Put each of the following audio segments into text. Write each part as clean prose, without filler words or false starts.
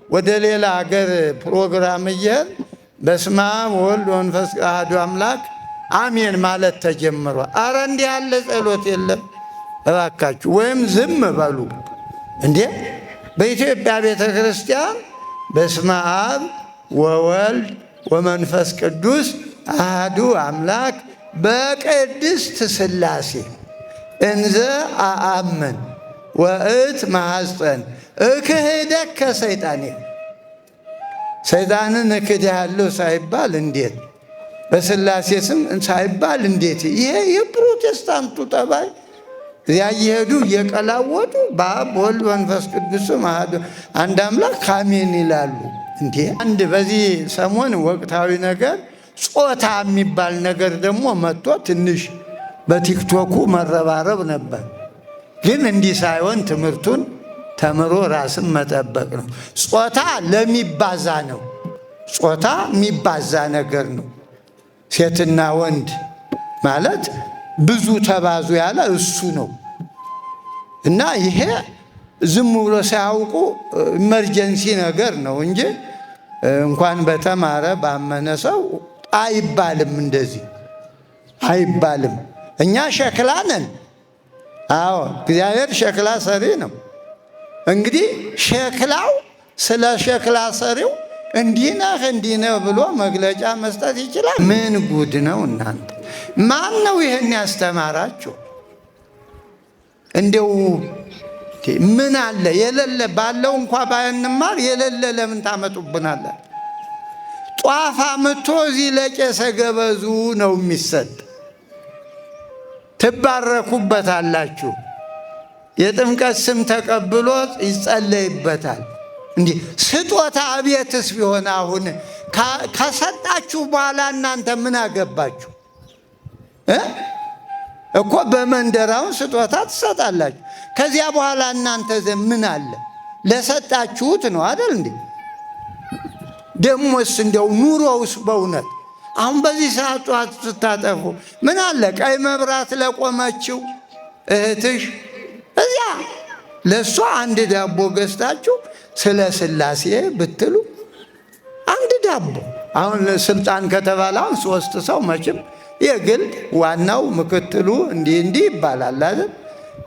ወደ ሌላ ሀገር ፕሮግራም እየሄድ በስመ አብ ወወልድ ወመንፈስ አሐዱ አምላክ አሜን ማለት ተጀምሯል። አረ እንዲህ ያለ ጸሎት የለም እባካችሁ፣ ወይም ዝም በሉ እንዴ። በኢትዮጵያ ቤተ ክርስቲያን በስመ አብ ወወልድ ወመንፈስ ቅዱስ አሐዱ አምላክ በቅድስት ሥላሴ እንዘ አአምን ወእት ማሐፀን እክህደከ ሰይጣኔ። ሰይጣንን እክድሃለሁ ሳይባል እንዴት? በሥላሴ ስም ሳይባል እንዴት? ይሄ የፕሮቴስታንቱ ጠባይ። እዚያ እየሄዱ እየቀላወጡ በአብ በወልድ መንፈስ ቅዱስም አንድ አምላክ አሜን ይላሉ። እንዴ አንድ በዚህ ሰሞን ወቅታዊ ነገር ጾታ የሚባል ነገር ደግሞ መጥቶ ትንሽ በቲክቶኩ መረባረብ ነበር። ግን እንዲህ ሳይሆን ትምህርቱን ተምሮ ራስን መጠበቅ ነው። ጾታ ለሚባዛ ነው። ጾታ የሚባዛ ነገር ነው። ሴትና ወንድ ማለት ብዙ ተባዙ ያለ እሱ ነው። እና ይሄ ዝም ብሎ ሳያውቁ ኢመርጀንሲ ነገር ነው እንጂ እንኳን በተማረ ባመነ ሰው አይባልም። እንደዚህ አይባልም። እኛ ሸክላ ነን። አዎ እግዚአብሔር ሸክላ ሰሪ ነው። እንግዲህ ሸክላው ስለ ሸክላ ሰሪው እንዲህ ነህ ብሎ መግለጫ መስጠት ይችላል? ምን ጉድ ነው እናንተ! ማን ነው ይህን ያስተማራችሁ? እንደው ምን አለ የሌለ ባለው እንኳ ባንማር የሌለ ለምን ታመጡብናለ? ጧፍ አምጥቶ እዚህ ለቄሰ ገበዙ ነው የሚሰጥ። ትባረኩበታላችሁ። የጥምቀት ስም ተቀብሎ ይጸለይበታል። እንዲህ ስጦታ ቤትስ ቢሆን አሁን ከሰጣችሁ በኋላ እናንተ ምን አገባችሁ እኮ? በመንደራውን ስጦታ ትሰጣላችሁ። ከዚያ በኋላ እናንተ ምን አለ? ለሰጣችሁት ነው አይደል እንዴ? ደሞስ እንደው ኑሮውስ በእውነት አሁን በዚህ ሰዓት ጠዋት ስታጠፉ ምን አለ? ቀይ መብራት ለቆመችው እህትሽ እዚያ ለእሷ አንድ ዳቦ ገዝታችሁ ስለ ሥላሴ ብትሉ አንድ ዳቦ። አሁን ስልጣን ከተባለ አሁን 3 ሰው መቼም የግል ዋናው ምክትሉ እንዲህ ይባላል አይደል?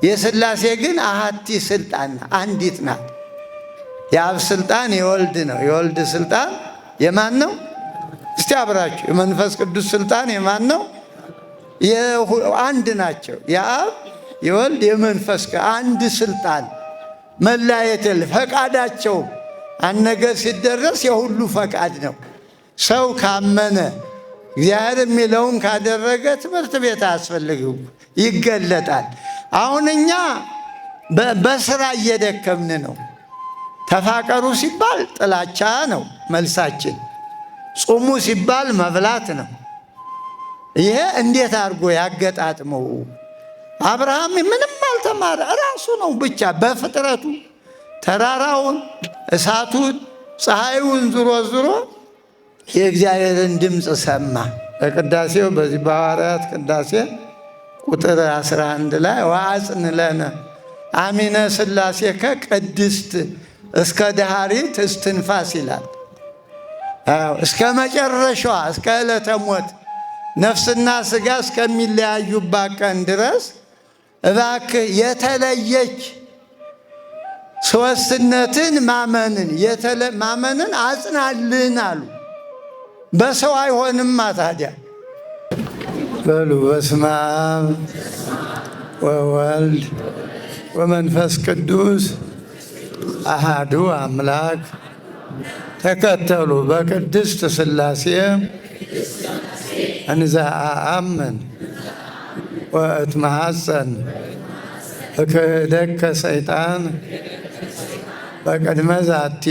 የሥላሴ ግን አሐቲ ስልጣን አንዲት ናት። የአብ ስልጣን የወልድ ነው። የወልድ ስልጣን የማን ነው? እስቲ አብራችሁ። የመንፈስ ቅዱስ ስልጣን የማን ነው? አንድ ናቸው። የአብ የወልድ የመንፈስ አንድ ስልጣን መለያየት የለ። ፈቃዳቸው አንድ ነገር ሲደረስ የሁሉ ፈቃድ ነው። ሰው ካመነ እግዚአብሔር የሚለውን ካደረገ ትምህርት ቤት አያስፈልግም፣ ይገለጣል። አሁን እኛ በስራ እየደከምን ነው። ተፋቀሩ ሲባል ጥላቻ ነው መልሳችን። ጹሙ ሲባል መብላት ነው። ይሄ እንዴት አድርጎ ያገጣጥመው? አብርሃም ምንም አልተማረ፣ ራሱ ነው ብቻ በፍጥረቱ ተራራውን፣ እሳቱን፣ ፀሐዩን ዙሮ የእግዚአብሔርን ድምፅ ሰማ። በቅዳሴው በዚህ በሐዋርያት ቅዳሴ ቁጥር 11 ላይ ወአጽን ለነ አሚነ ሥላሴከ ቅድስት እስከ ዳህሪት እስትንፋስ ይላል። እስከ መጨረሻዋ እስከ ዕለተ ሞት ነፍስና ሥጋ እስከሚለያዩባት ቀን ድረስ እባክህ የተለየች ሦስትነትን ማመንን አጽናልን አሉ። በሰው አይሆንማ ታዲያ። በሉ በስመ አብ ወወልድ ወመንፈስ ቅዱስ አሐዱ አምላክ። ተከተሉ በቅድስት ሥላሴ እንዘ አአምን ወእት ማሐፀን እክህደከ ሰይጣን በቅድመ ዛቲ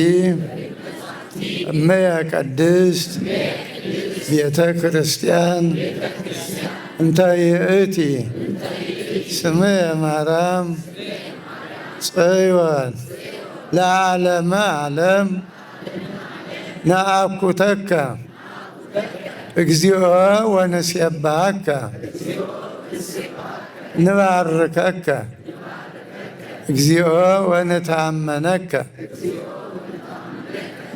እምየ ቅድስት ቤተ ክርስቲያን እንተ ይእቲ ስምየ ማርያም ጽዮን ለዓለመ ዓለም ነአኩተከ እግዚኦ ወንሴብሐከ ንባርከከ እግዚኦ ወንተአመነከ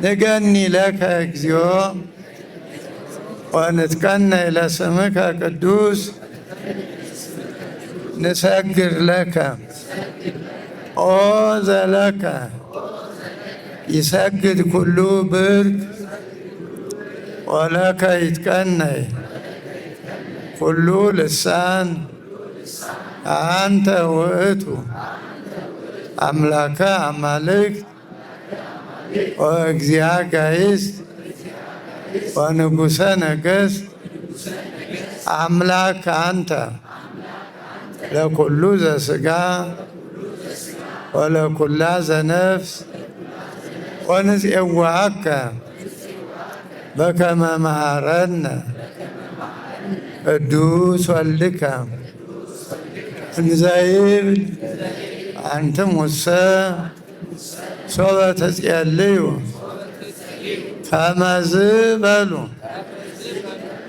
ንገኒ ለከ እግዚኦ ወንትቀነይ ለስምከ ቅዱስ ንሰግድ ለከ ኦ ዘለከ ይሰግድ ኩሉ ብርክ ወለከ ይትቀነይ ኩሉ ልሳን አንተ ውእቱ አምላከ አማልክት ወእግዚአ ጋይስት ወንጉሰ ነገሥት አምላክ አንተ ለኩሉ ዘሥጋ ወለኩላ ዘነፍስ ወንፄዋከ በከመ መሃረነ ቅዱስ ወልድከ እንዘ ይብል አንትሙሰ ሶበ ትጼልዩ ከመዝ በሉ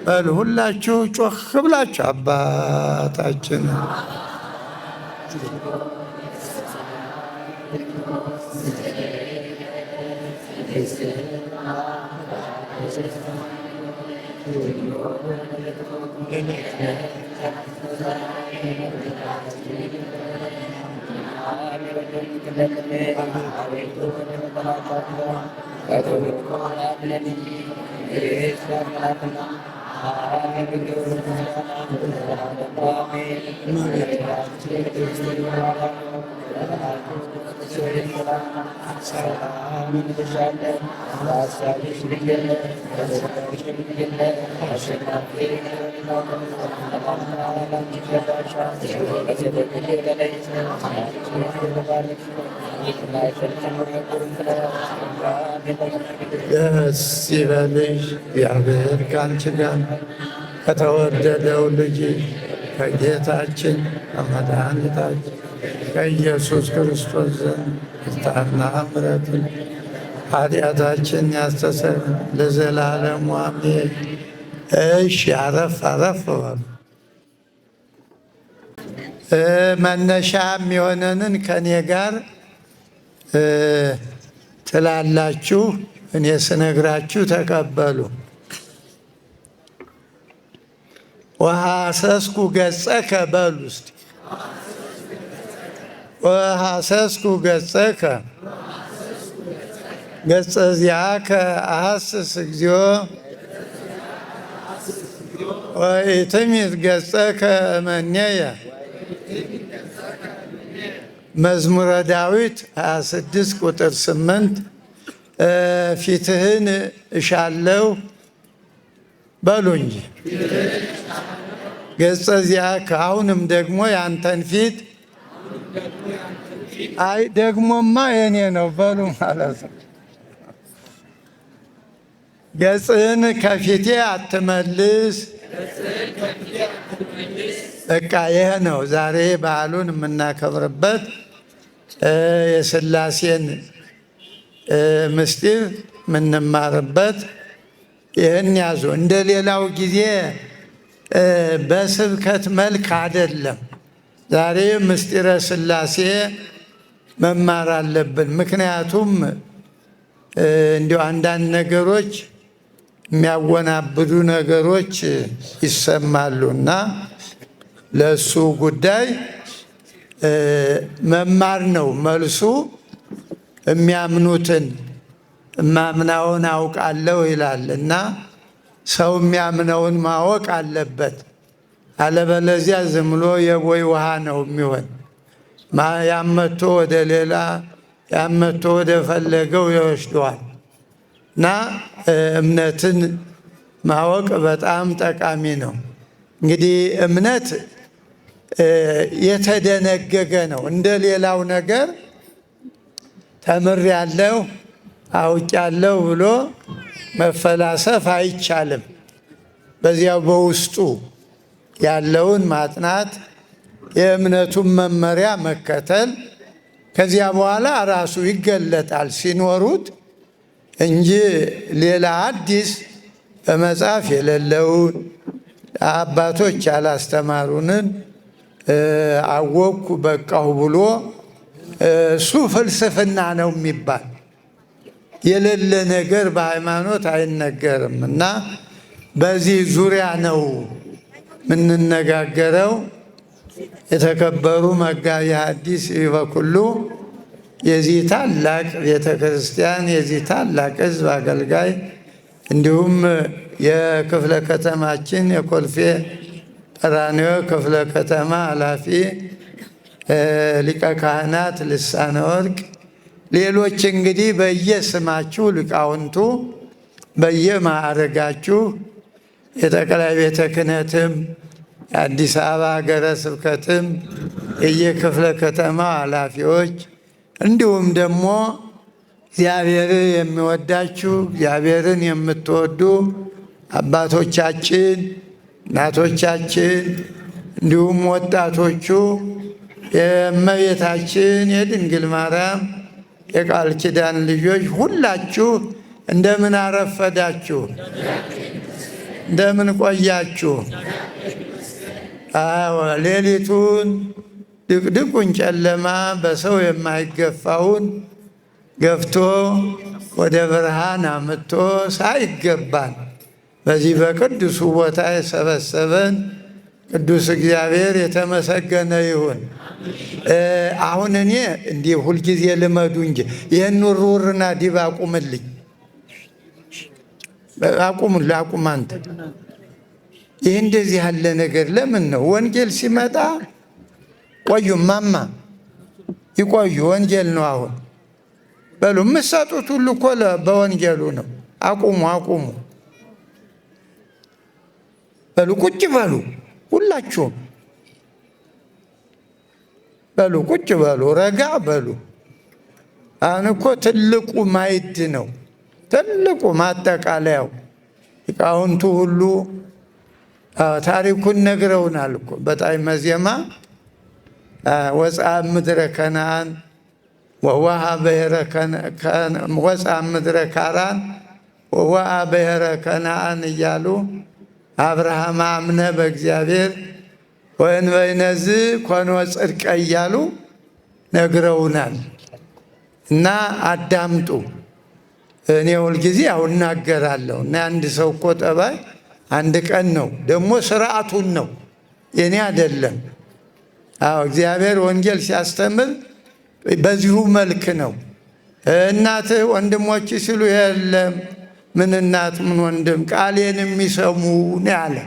በሉ። ሁላችሁ ጮኽ ብላችሁ አባታችን ደስ ይበልሽ እግዚአብሔር ከአንቺ ጋር ከተወደደው ልጅ ከጌታችን ከመድኃኒታችን ከኢየሱስ ክርስቶስ ዘንድ ይቅርታና ምሕረትን ኃጢአታችን ያስተሰርይ ለዘላለሙ አሜን። እሺ አረፍ አረፍ በሉ። መነሻ የሚሆነንን ከእኔ ጋር ትላላችሁ፣ እኔ ስነግራችሁ ተቀበሉ። ወሐሰስኩ ገጸከ በሉ እስቲ። ወሐሰስኩ ገጸከ ገጸ ዚአከ አሐስስ እግዚኦ ወኢትሚት ገጸከ እመኔየ። መዝሙረ ዳዊት 26 ቁጥር 8 ፊትህን እሻለሁ በሉ እንጂ ገጸ ዚአከ። አሁንም ደግሞ ያንተን ፊት አይ ደግሞማ የኔ ነው በሉ ማለት ነው። ገጽህን ከፊቴ አትመልስ። በቃ ይህ ነው ዛሬ በዓሉን የምናከብርበት የሥላሴን ምስጢር የምንማርበት። ይህን ያዙ። እንደ ሌላው ጊዜ በስብከት መልክ አይደለም። ዛሬ ምስጢረ ሥላሴ መማር አለብን። ምክንያቱም እንዲሁ አንዳንድ ነገሮች የሚያወናብዱ ነገሮች ይሰማሉ እና ለእሱ ጉዳይ መማር ነው መልሱ። የሚያምኑትን እማምናውን አውቃለሁ ይላል እና ሰው የሚያምነውን ማወቅ አለበት። አለበለዚያ ዝም ብሎ የቦይ ውሃ ነው የሚሆን። ያመቶ ወደ ሌላ ያመቶ ወደ ፈለገው ይወስደዋል እና እምነትን ማወቅ በጣም ጠቃሚ ነው። እንግዲህ እምነት የተደነገገ ነው። እንደ ሌላው ነገር ተምሬያለሁ አውቄያለሁ ብሎ መፈላሰፍ አይቻልም። በዚያው በውስጡ ያለውን ማጥናት፣ የእምነቱን መመሪያ መከተል፣ ከዚያ በኋላ ራሱ ይገለጣል ሲኖሩት እንጂ ሌላ አዲስ በመጽሐፍ የሌለውን አባቶች ያላስተማሩንን አወቅኩ በቃሁ ብሎ እሱ ፍልስፍና ነው የሚባል። የሌለ ነገር በሃይማኖት አይነገርም እና በዚህ ዙሪያ ነው የምንነጋገረው። የተከበሩ መጋቢ ሐዲስ ይበኩሉ የዚህ ታላቅ ቤተ ክርስቲያን የዚህ ታላቅ ሕዝብ አገልጋይ እንዲሁም የክፍለ ከተማችን የኮልፌ ቀራንዮ ክፍለ ከተማ ኃላፊ ሊቀ ካህናት ልሳነ ወርቅ፣ ሌሎች እንግዲህ በየስማችሁ ሊቃውንቱ በየማዕረጋችሁ የጠቅላይ ቤተ ክህነትም የአዲስ አበባ ሀገረ ስብከትም የየክፍለ ከተማ ኃላፊዎች እንዲሁም ደግሞ እግዚአብሔር የሚወዳችሁ እግዚአብሔርን የምትወዱ አባቶቻችን፣ እናቶቻችን እንዲሁም ወጣቶቹ የእመቤታችን የድንግል ማርያም የቃል ኪዳን ልጆች ሁላችሁ እንደምን አረፈዳችሁ? እንደምን ቆያችሁ? ሌሊቱን ድቅድቁን ጨለማ በሰው የማይገፋውን ገፍቶ ወደ ብርሃን አምጥቶ ሳይገባን በዚህ በቅዱሱ ቦታ የሰበሰበን ቅዱስ እግዚአብሔር የተመሰገነ ይሁን። አሁን እኔ እንዲህ ሁልጊዜ ልመዱ እንጂ ይህን ውርውርና ዲብ አቁምልኝ፣ አቁም አንተ። ይህ እንደዚህ ያለ ነገር ለምን ነው? ወንጌል ሲመጣ ቆዩ ማማ ይቆዩ፣ ወንጌል ነው አሁን በሉ። የምትሰጡት ሁሉ እኮ በወንጌሉ ነው። አቁሙ በሉ፣ ቁጭ በሉ ሁላችሁም በሉ፣ ቁጭ በሉ፣ ረጋ በሉ። አሁን እኮ ትልቁ ማዕድ ነው፣ ትልቁ ማጠቃለያው። ሊቃውንቱ ሁሉ ታሪኩን ነግረውናል እኮ በጣዕመ ዜማ ወፅአ ምድረ ከነዓን ወወሃ ምድረ ካራን ወወሃ ብሔረ ከነዓን እያሉ አብርሃም አምነ በእግዚአብሔር ወእንበይነዝ ኮኖ ጽድቀ እያሉ ነግረውናል። እና አዳምጡ። እኔ ሁልጊዜ ያው እናገራለሁ እና አንድ ሰው እኮ ጠባይ አንድ ቀን ነው፣ ደግሞ ስርዓቱን ነው የኔ አይደለም። አዎ እግዚአብሔር ወንጌል ሲያስተምር በዚሁ መልክ ነው። እናትህ ወንድሞች ሲሉ የለም ምን እናት ምን ወንድም ቃሌን የሚሰሙ ነው ያለ።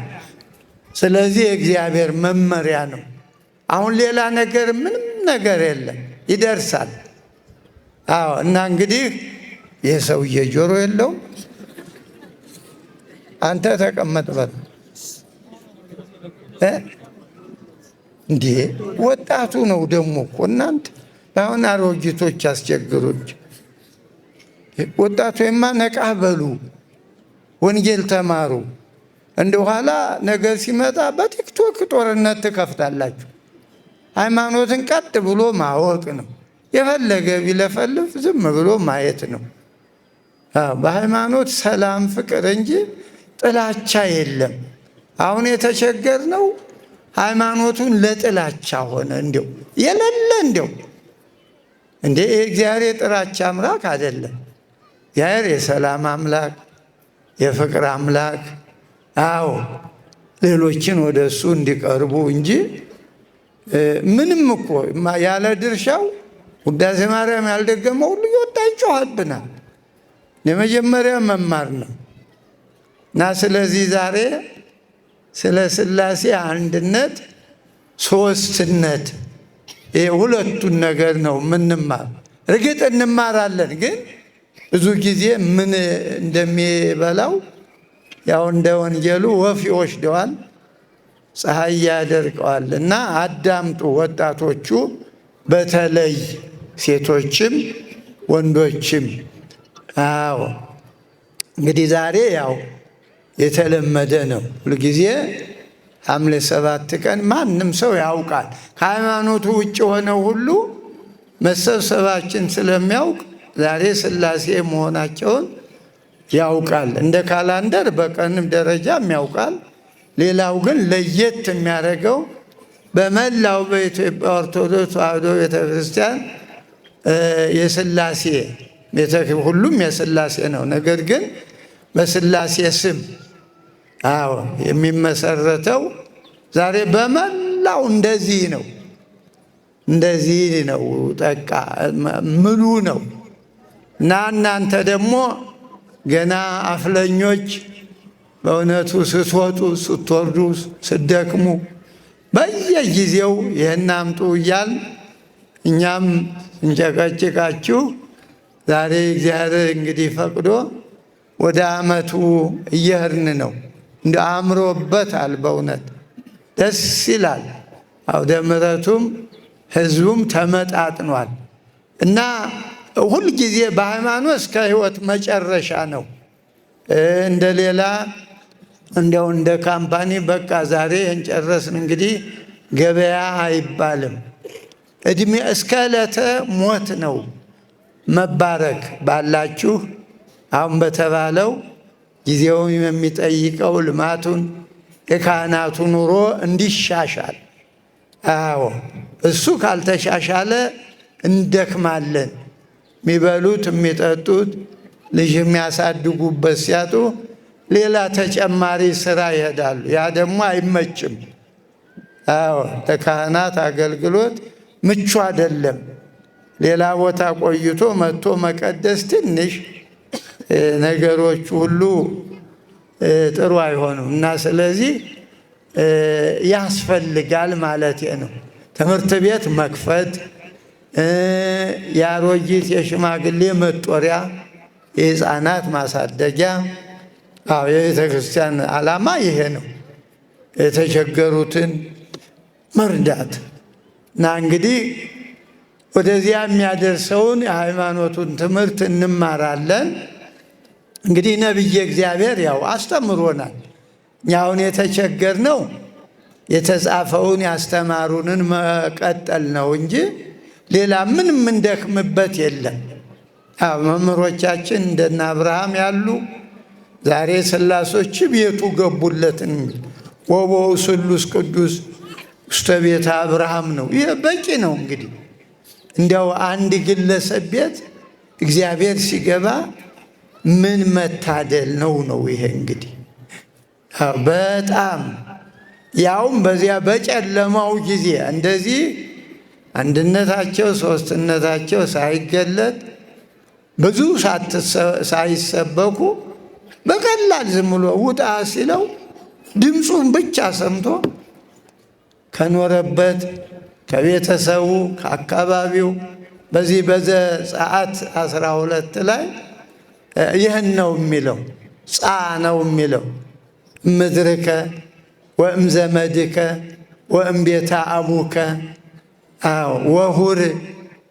ስለዚህ የእግዚአብሔር መመሪያ ነው። አሁን ሌላ ነገር ምንም ነገር የለም፣ ይደርሳል። አዎ እና እንግዲህ የሰውዬ ጆሮ የለውም። አንተ ተቀመጥ በል እንዴ! ወጣቱ ነው ደግሞ እኮ እናንተ አሁን አሮጊቶች አስቸግሮች። ወጣቱማ ነቃ በሉ፣ ወንጌል ተማሩ። እንደኋላ ነገር ሲመጣ በቲክቶክ ጦርነት ትከፍታላችሁ። ሃይማኖትን ቀጥ ብሎ ማወቅ ነው። የፈለገ ቢለፈልፍ ዝም ብሎ ማየት ነው። በሃይማኖት ሰላም፣ ፍቅር እንጂ ጥላቻ የለም። አሁን የተቸገርነው ሃይማኖቱን ለጥላቻ ሆነ። እንዲው የሌለ እንዴ እግዚአብሔር የጥላቻ አምላክ አይደለም። እግዚአብሔር የሰላም አምላክ፣ የፍቅር አምላክ። አዎ ሌሎችን ወደ እሱ እንዲቀርቡ እንጂ ምንም እኮ ያለ ድርሻው ውዳሴ ማርያም ያልደገመው ሁሉ ይወጣ ይጮሃብናል። የመጀመሪያ መማር ነው እና ስለዚህ ዛሬ ስለ ሥላሴ አንድነት፣ ሶስትነት ሁለቱን ነገር ነው ምንማር። እርግጥ እንማራለን፣ ግን ብዙ ጊዜ ምን እንደሚበላው ያው እንደ ወንጌሉ ወፍ ይወስደዋል፣ ፀሐይ ያደርቀዋል። እና አዳምጡ ወጣቶቹ፣ በተለይ ሴቶችም ወንዶችም። አዎ እንግዲህ ዛሬ ያው የተለመደ ነው። ሁልጊዜ ሐምሌ 7 ቀን ማንም ሰው ያውቃል። ከሃይማኖቱ ውጭ ሆነው ሁሉ መሰብሰባችን ስለሚያውቅ ዛሬ ሥላሴ መሆናቸውን ያውቃል። እንደ ካላንደር በቀንም ደረጃም ያውቃል። ሌላው ግን ለየት የሚያደርገው በመላው በኢትዮጵያ ኦርቶዶክስ ተዋሕዶ ቤተክርስቲያን የሥላሴ ሁሉም የሥላሴ ነው። ነገር ግን በሥላሴ ስም የሚመሰረተው ዛሬ በመላው እንደዚህ ነው። እንደዚህ ነው። ጠቃ ምሉ ነው እና እናንተ ደግሞ ገና አፍለኞች በእውነቱ ስትወጡ ስትወርዱ ስትደክሙ በየጊዜው ይህን አምጡ እያል እኛም እንጨቀጭቃችሁ ዛሬ እግዚአብሔር እንግዲህ ፈቅዶ ወደ ዓመቱ እየሄድን ነው። እንደ አምሮበታል። በእውነት ደስ ይላል። አውደ ምሕረቱም ሕዝቡም ተመጣጥኗል እና ሁልጊዜ በሃይማኖት እስከ ሕይወት መጨረሻ ነው። እንደ ሌላ እንደው እንደ ካምፓኒ በቃ ዛሬ እንጨረስን እንግዲህ ገበያ አይባልም። ዕድሜ እስከ ዕለተ ሞት ነው መባረክ ባላችሁ አሁን በተባለው ጊዜውን የሚጠይቀው ልማቱን የካህናቱ ኑሮ እንዲሻሻል። እሱ ካልተሻሻለ እንደክማለን። የሚበሉት የሚጠጡት ልጅ የሚያሳድጉበት ሲያጡ ሌላ ተጨማሪ ስራ ይሄዳሉ። ያ ደግሞ አይመችም። ለካህናት አገልግሎት ምቹ አይደለም። ሌላ ቦታ ቆይቶ መጥቶ መቀደስ ትንሽ ነገሮች ሁሉ ጥሩ አይሆኑም እና ስለዚህ ያስፈልጋል ማለት ነው። ትምህርት ቤት መክፈት፣ የአሮጊት የሽማግሌ መጦሪያ፣ የሕፃናት ማሳደጊያ። የቤተ ክርስቲያን ዓላማ ይሄ ነው። የተቸገሩትን መርዳት እና እንግዲህ ወደዚያ የሚያደርሰውን የሃይማኖቱን ትምህርት እንማራለን። እንግዲህ ነቢየ እግዚአብሔር አስተምሮናል። እኛ አሁን የተቸገርነው የተጻፈውን ያስተማሩንን መቀጠል ነው እንጂ ሌላ ምን የምንደክምበት የለም። መምህሮቻችን እንደነ አብርሃም ያሉ ዛሬ ሥላሶች ቤቱ ገቡለትን ወቦው ስሉስ ቅዱስ ውስተ ቤተ አብርሃም ነው። ይህ በቂ ነው። እንግዲህ እንዲያው አንድ ግለሰብ ቤት እግዚአብሔር ሲገባ ምን መታደል ነው ነው። ይሄ እንግዲህ በጣም ያውም በዚያ በጨለማው ጊዜ እንደዚህ አንድነታቸው ሦስትነታቸው ሳይገለጥ ብዙ ሳይሰበኩ በቀላል ዝም ብሎ ውጣ ሲለው ድምፁን ብቻ ሰምቶ ከኖረበት ከቤተሰቡ ከአካባቢው በዚህ በዘጸአት 12 ላይ ይህን ነው የሚለው። ጻ ነው የሚለው ምድርከ ወእም ዘመድከ ወእም ቤተ አቡከ ወሁር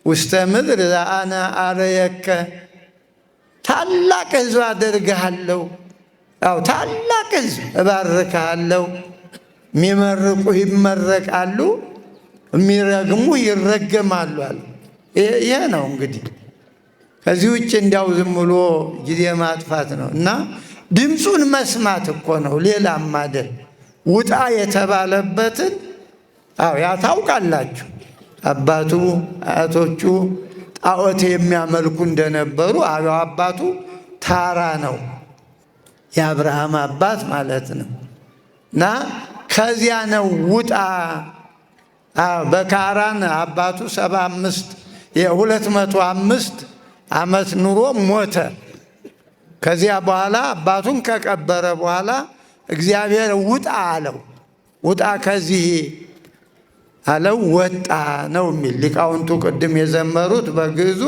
ውስተ ምድር ዘአነ አረየከ። ታላቅ ሕዝብ አደርግሃለሁ፣ ታላቅ ሕዝብ እባርክሃለሁ። የሚመርቁ ይመረቃሉ፣ የሚረግሙ ይረገማሉ አለ። ይሄ ነው እንግዲህ። ከዚህ ውጭ እንዲያው ዝም ብሎ ጊዜ ማጥፋት ነው እና ድምፁን መስማት እኮ ነው። ሌላም አይደል። ውጣ የተባለበትን ታውቃላችሁ። አባቱ አያቶቹ ጣዖት የሚያመልኩ እንደነበሩ አባቱ ታራ ነው፣ የአብርሃም አባት ማለት ነው። እና ከዚያ ነው ውጣ። በካራን አባቱ 205 ዓመት ኑሮ ሞተ። ከዚያ በኋላ አባቱን ከቀበረ በኋላ እግዚአብሔር ውጣ አለው። ውጣ ከዚህ አለው። ወጣ ነው የሚል ሊቃውንቱ ቅድም የዘመሩት በግዕዙ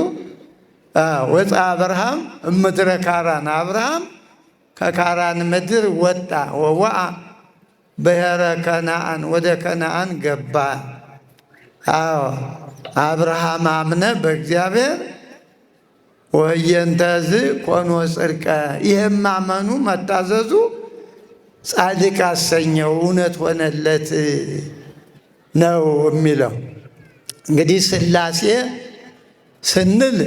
ወጣ አብርሃም እምድረ ካራን። አብርሃም ከካራን ምድር ወጣ። ወወአ ብሔረ ከነአን፣ ወደ ከነአን ገባ። አብርሃም አምነ በእግዚአብሔር ወየንተዝ ኮኖ ጽድቀ። ይህም ማመኑ መታዘዙ ጻድቅ አሰኘው፣ እውነት ሆነለት ነው የሚለው። እንግዲህ ሥላሴ ስንል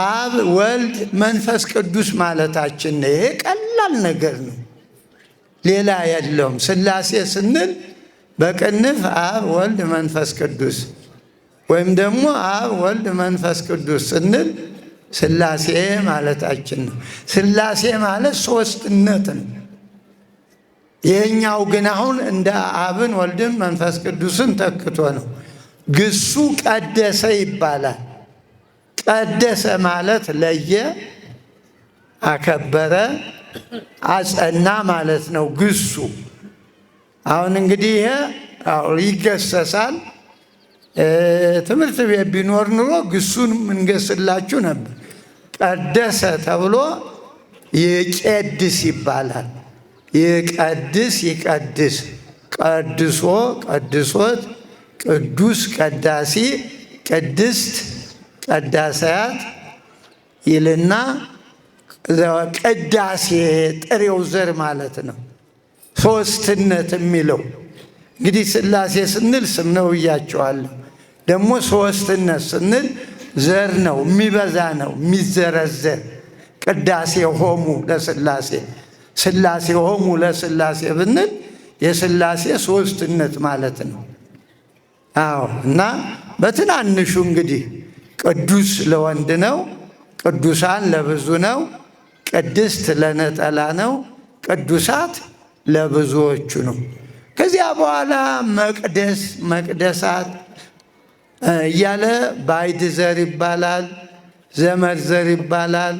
አብ ወልድ መንፈስ ቅዱስ ማለታችን ነው። ይሄ ቀላል ነገር ነው፣ ሌላ የለውም። ሥላሴ ስንል በቅንፍ አብ ወልድ መንፈስ ቅዱስ ወይም ደግሞ አብ ወልድ መንፈስ ቅዱስ ስንል ሥላሴ ማለታችን ነው። ሥላሴ ማለት ሦስትነት ነው። ይህኛው ግን አሁን እንደ አብን ወልድን መንፈስ ቅዱስን ተክቶ ነው። ግሱ ቀደሰ ይባላል። ቀደሰ ማለት ለየ፣ አከበረ፣ አጸና ማለት ነው ግሱ። አሁን እንግዲህ ይሄ ይገሰሳል። ትምህርት ቤት ቢኖር ኑሮ ግሱን እንገስላችሁ ነበር። ቀደሰ ተብሎ ይቄድስ ይባላል። ይቀድስ፣ ይቀድስ፣ ቀድሶ፣ ቀድሶት፣ ቅዱስ፣ ቀዳሲ፣ ቅድስት፣ ቀዳሳያት ይልና ቅዳሴ ጥሬው ዘር ማለት ነው። ሦስትነት የሚለው እንግዲህ ሥላሴ ስንል ስም ነው ብያቸዋለሁ። ደግሞ ሦስትነት ስንል ዘር ነው፣ የሚበዛ ነው፣ የሚዘረዘር። ቅዳሴ ሆሙ ለሥላሴ፣ ሥላሴ ሆሙ ለሥላሴ ብንል የሥላሴ ሦስትነት ማለት ነው። አዎ። እና በትናንሹ እንግዲህ ቅዱስ ለወንድ ነው፣ ቅዱሳን ለብዙ ነው፣ ቅድስት ለነጠላ ነው፣ ቅዱሳት ለብዙዎቹ ነው። ከዚያ በኋላ መቅደስ፣ መቅደሳት እያለ ባዕድ ዘር ይባላል፣ ዘመድ ዘር ይባላል።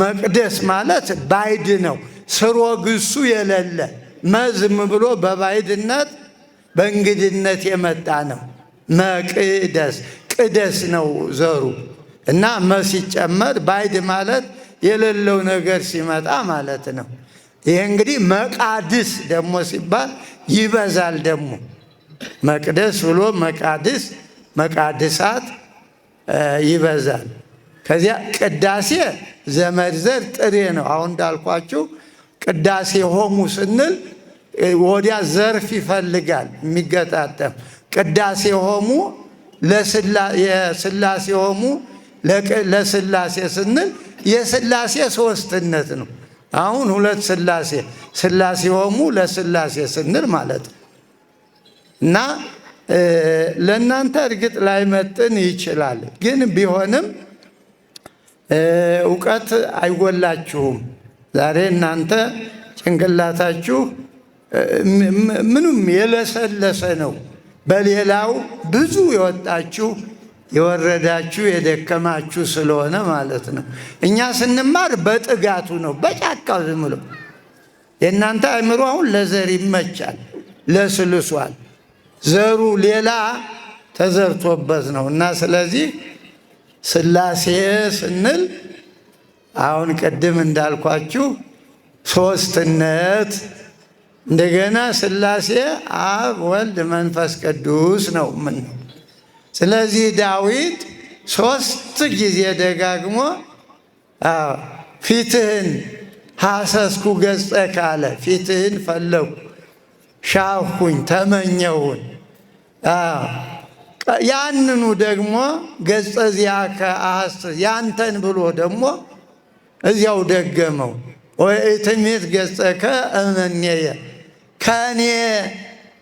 መቅደስ ማለት ባዕድ ነው፣ ስሮ ግሱ የሌለ መዝም ብሎ በባዕድነት በእንግድነት የመጣ ነው። መቅደስ ቅደስ ነው ዘሩ እና ሲጨመር ባዕድ ማለት የሌለው ነገር ሲመጣ ማለት ነው። ይሄ እንግዲህ መቃድስ ደግሞ ሲባል ይበዛል። ደግሞ መቅደስ ብሎ መቃድስ፣ መቃድሳት ይበዛል። ከዚያ ቅዳሴ ዘመድ ዘር ጥሬ ነው። አሁን እንዳልኳችሁ ቅዳሴ ሆሙ ስንል ወዲያ ዘርፍ ይፈልጋል የሚገጣጠም። ቅዳሴ ሆሙ የሥላሴ ሆሙ ለሥላሴ ስንል የሥላሴ ሦስትነት ነው። አሁን ሁለት ሥላሴ፣ ሥላሴ ሆሙ ለሥላሴ ስንል ማለት ነው። እና ለእናንተ እርግጥ ላይመጥን ይችላል፣ ግን ቢሆንም እውቀት አይጎላችሁም። ዛሬ እናንተ ጭንቅላታችሁ ምንም የለሰለሰ ነው። በሌላው ብዙ የወጣችሁ የወረዳችሁ የደከማችሁ ስለሆነ ማለት ነው። እኛ ስንማር በጥጋቱ ነው፣ በጫካው ዝም ብሎ። የእናንተ አእምሮ አሁን ለዘር ይመቻል፣ ለስልሷል። ዘሩ ሌላ ተዘርቶበት ነው። እና ስለዚህ ሥላሴ ስንል አሁን ቅድም እንዳልኳችሁ ሦስትነት፣ እንደገና ሥላሴ አብ ወልድ መንፈስ ቅዱስ ነው። ምን ስለዚህ ዳዊት 3 ጊዜ ደጋግሞ ፊትህን ሐሰስኩ ገጸከ አለ። ፊትህን ፈለጉ፣ ሻሁኝ፣ ተመኘሁን። ያንኑ ደግሞ ገጸ ዚአከ አሐስስ ያንተን ብሎ ደግሞ እዚያው ደገመው። ወኢትሜት ገጸከ እምኔየ ከእኔ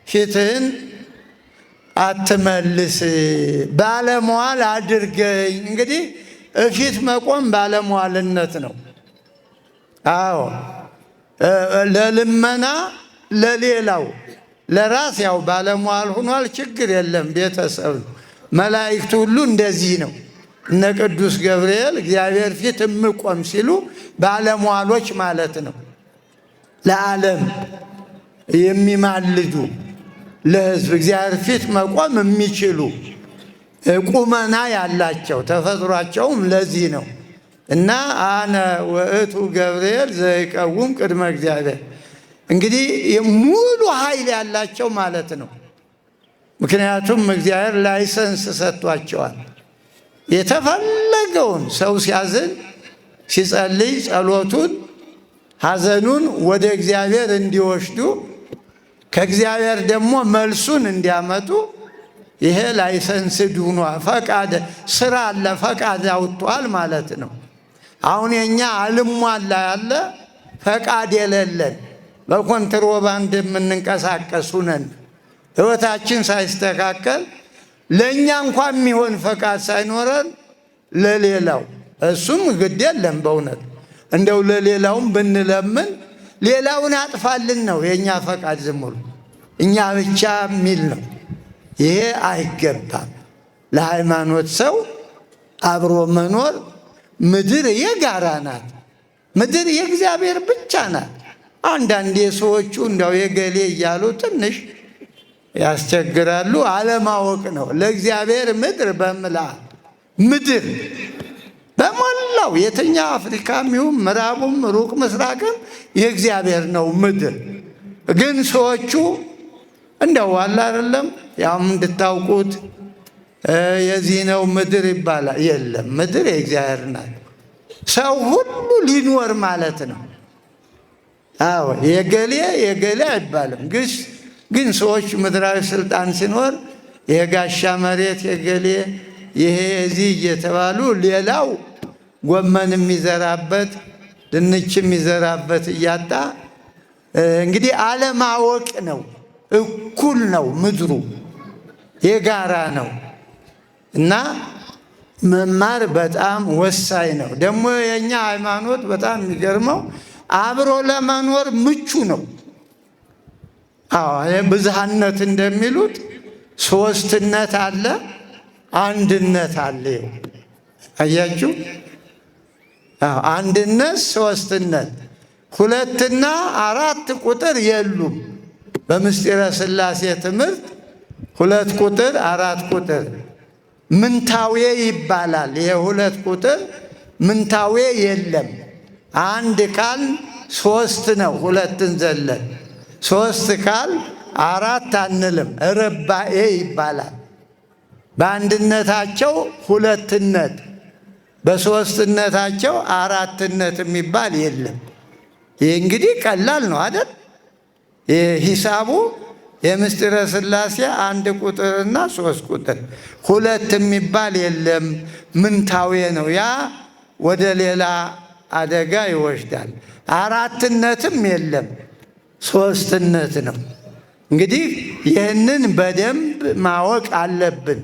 ፊትህን አትመልስ፣ ባለሟል አድርገኝ። እንግዲህ እፊት መቆም ባለሟልነት ነው። አዎ ለልመና ለሌላው ለራስ ያው ባለሟል ሆኗል፣ ችግር የለም። ቤተሰብ መላእክት ሁሉ እንደዚህ ነው። እነ ቅዱስ ገብርኤል እግዚአብሔር ፊት እምቆም ሲሉ ባለሟሎች ማለት ነው። ለዓለም የሚማልዱ ለሕዝብ እግዚአብሔር ፊት መቆም የሚችሉ ቁመና ያላቸው ተፈጥሯቸውም ለዚህ ነው። እና አነ ውእቱ ገብርኤል ዘይቀውም ቅድመ እግዚአብሔር እንግዲህ ሙሉ ኃይል ያላቸው ማለት ነው። ምክንያቱም እግዚአብሔር ላይሰንስ ሰጥቷቸዋል። የተፈለገውን ሰው ሲያዝን ሲጸልይ ጸሎቱን ሐዘኑን ወደ እግዚአብሔር እንዲወስዱ ከእግዚአብሔር ደግሞ መልሱን እንዲያመጡ ይሄ ላይሰንስ ዱኗ ፈቃድ ስራ አለ፣ ፈቃድ አውጥቷል ማለት ነው። አሁን የኛ አልሟላ ያለ ፈቃድ የሌለን በኮንትሮባንድ የምንንቀሳቀሱ ነን። ሕይወታችን ሳይስተካከል ለእኛ እንኳን የሚሆን ፈቃድ ሳይኖረን ለሌላው እሱም ግድ የለም በእውነት እንደው ለሌላውም ብንለምን ሌላውን አጥፋልን ነው የእኛ ፈቃድ። ዝም ብሎ እኛ ብቻ የሚል ነው። ይሄ አይገባም። ለሃይማኖት ሰው አብሮ መኖር ምድር የጋራ ናት። ምድር የእግዚአብሔር ብቻ ናት። አንዳንዴ ሰዎቹ እንደው የገሌ እያሉ ትንሽ ያስቸግራሉ። አለማወቅ ነው። ለእግዚአብሔር ምድር በምላ ምድር በሞላው የትኛው አፍሪካም ይሁን ምዕራቡም ሩቅ ምስራቅም የእግዚአብሔር ነው ምድር። ግን ሰዎቹ እንደው አለ አይደለም ያም እንድታውቁት የዚህ ነው ምድር ይባላል። የለም ምድር የእግዚአብሔር ናት። ሰው ሁሉ ሊኖር ማለት ነው። አዎ የገሌ አይባልም። ግን ሰዎች ምድራዊ ስልጣን ሲኖር የጋሻ መሬት የገሌ ይሄ የዚህ እየተባሉ ሌላው ጎመን የሚዘራበት ድንች የሚዘራበት እያጣ እንግዲህ አለማወቅ ነው። እኩል ነው። ምድሩ የጋራ ነው እና መማር በጣም ወሳኝ ነው። ደግሞ የኛ ሃይማኖት በጣም የሚገርመው አብሮ ለመኖር ምቹ ነው። ብዝሃነት እንደሚሉት ሶስትነት አለ፣ አንድነት አለ። አያችሁ? አንድነት፣ ሶስትነት፣ ሁለትና አራት ቁጥር የሉም። በምስጢረ ሥላሴ ትምህርት ሁለት ቁጥር አራት ቁጥር ምንታዌ ይባላል። የሁለት ቁጥር ምንታዌ የለም። አንድ ቃል ሶስት ነው። ሁለትን ዘለን ሶስት ቃል አራት አንልም። ርባኤ ይባላል። በአንድነታቸው ሁለትነት፣ በሶስትነታቸው አራትነት የሚባል የለም። ይህ እንግዲህ ቀላል ነው አይደል? ሂሳቡ የምስጢረ ሥላሴ አንድ ቁጥርና ሶስት ቁጥር፣ ሁለት የሚባል የለም። ምንታዌ ነው። ያ ወደ ሌላ አደጋ ይወስዳል። አራትነትም የለም፣ ሶስትነት ነው። እንግዲህ ይህንን በደንብ ማወቅ አለብን።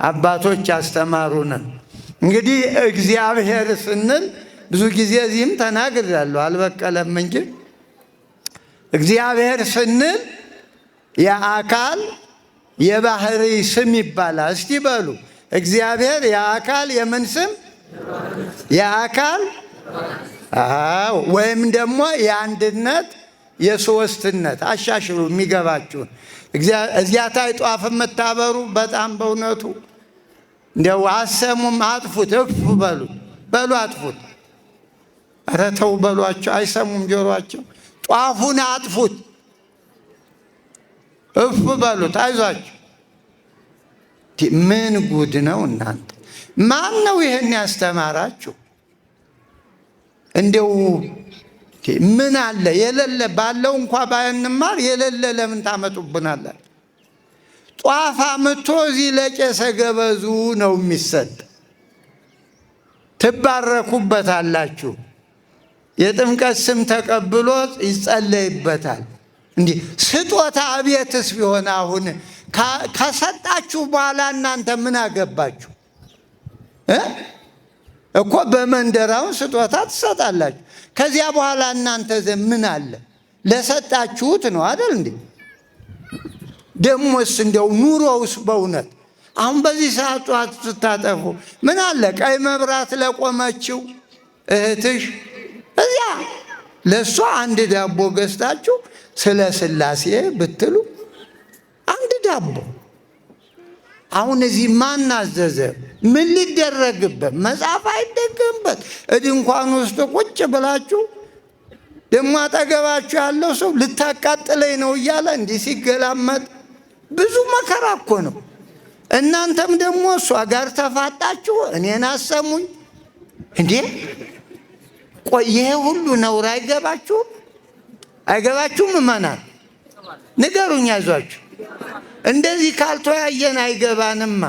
አባቶች አስተማሩንን። እንግዲህ እግዚአብሔር ስንል ብዙ ጊዜ እዚህም ተናግሬያለሁ፣ አልበቀለም እንጂ እግዚአብሔር ስንል የአካል የባህሪ ስም ይባላል። እስቲ በሉ እግዚአብሔር የአካል የምን ስም? የአካል ወይም ደግሞ የአንድነት የሶስትነት። አሻሽሉ የሚገባችሁን። እዚያ ታይ ጧፍ የምታበሩ በጣም በእውነቱ እንዲያው አሰሙም፣ አጥፉት፣ እፍ በሉ አጥፉት። ኧረ ተው በሏቸው፣ አይሰሙም ጆሯቸው። ጧፉን አጥፉት፣ እፍ በሉት፣ አይዟቸው። ምን ጉድ ነው እናንተ! ማን ነው ይህን ያስተማራችሁ? እንዲው ምን አለ የሌለ ባለው እንኳ ባንማር የሌለ ለምን ታመጡብናላችሁ? ጧፍ አምጥቶ እዚህ ለቄሰ ገበዙ ነው የሚሰጥ። ትባረኩበታላችሁ። የጥምቀት ስም ተቀብሎ ይጸለይበታል። እንዲህ ስጦታ ቤትስ ቢሆን አሁን ከሰጣችሁ በኋላ እናንተ ምን አገባችሁ እኮ? በመንደራውን ስጦታ ትሰጣላችሁ። ከዚያ በኋላ እናንተ ምን አለ? ለሰጣችሁት ነው አይደል እንዴ? ደሞስ እንደው ኑሮውስ በእውነት አሁን በዚህ ሰዓት ጧት ስታጠፉ ምን አለ? ቀይ መብራት ለቆመችው እህትሽ እዚያ ለእሷ አንድ ዳቦ ገዝታችሁ ስለ ሥላሴ ብትሉ አንድ ዳቦ። አሁን እዚህ ማን አዘዘ? ምን ሊደረግበት? መጽሐፍ አይደገምበት። ድንኳን ውስጥ ቁጭ ብላችሁ ደግሞ አጠገባችሁ ያለው ሰው ልታቃጥለኝ ነው እያለ እንዲህ ሲገላመጥ ብዙ መከራ እኮ ነው። እናንተም ደግሞ እሷ ጋር ተፋጣችሁ እኔን አሰሙኝ እንዴ? ቆይ ይሄ ሁሉ ነውር አይገባችሁም? አይገባችሁም? እመናል ንገሩኝ፣ አይዟችሁ። እንደዚህ ካልተወያየን አይገባንማ።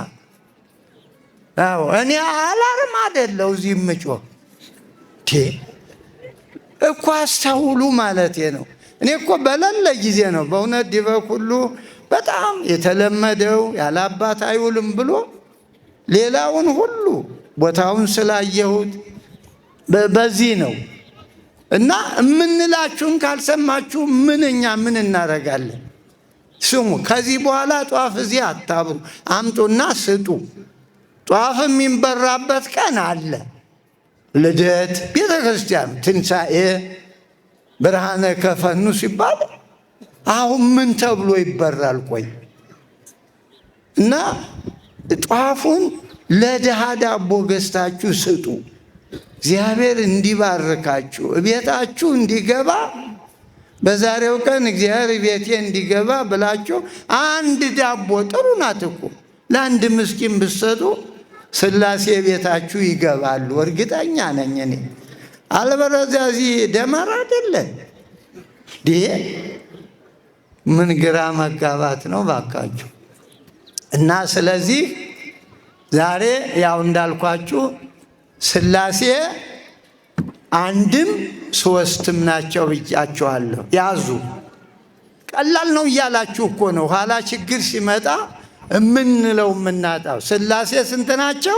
አዎ እኔ አላርም አይደለው እዚህ የምጮህ እኮ አስተውሉ ማለቴ ነው። እኔ እኮ በሌለ ጊዜ ነው በእውነት ዲበኩ ሁሉ በጣም የተለመደው ያለ አባት አይውልም ብሎ ሌላውን ሁሉ ቦታውን ስላየሁት በዚህ ነው። እና የምንላችሁን ካልሰማችሁ እኛ ምን እናደርጋለን? ስሙ። ከዚህ በኋላ ጧፍ እዚህ አታብሩ፣ አምጡና ስጡ። ጧፍ የሚበራበት ቀን አለ። ልደት፣ ቤተ ክርስቲያን፣ ትንሣኤ፣ ብርሃነ ከፈኑ ሲባል አሁን ምን ተብሎ ይበራል? ቆይ እና ጧፉን ለድሃ ዳቦ ገዝታችሁ ስጡ። እግዚአብሔር እንዲባርካችሁ ቤታችሁ እንዲገባ በዛሬው ቀን እግዚአብሔር ቤቴ እንዲገባ ብላችሁ አንድ ዳቦ ጥሩ ናት እኮ ለአንድ ምስኪን ብትሰጡ ሥላሴ ቤታችሁ ይገባሉ። እርግጠኛ ነኝ እኔ። አለበለዚያ እዚህ ደመራ አይደለ ምን ግራ መጋባት ነው ባካችሁ። እና ስለዚህ ዛሬ ያው እንዳልኳችሁ ሥላሴ አንድም ሦስትም ናቸው ብያችኋለሁ። ያዙ። ቀላል ነው እያላችሁ እኮ ነው ኋላ ችግር ሲመጣ የምንለው የምናጣው። ሥላሴ ስንት ናቸው?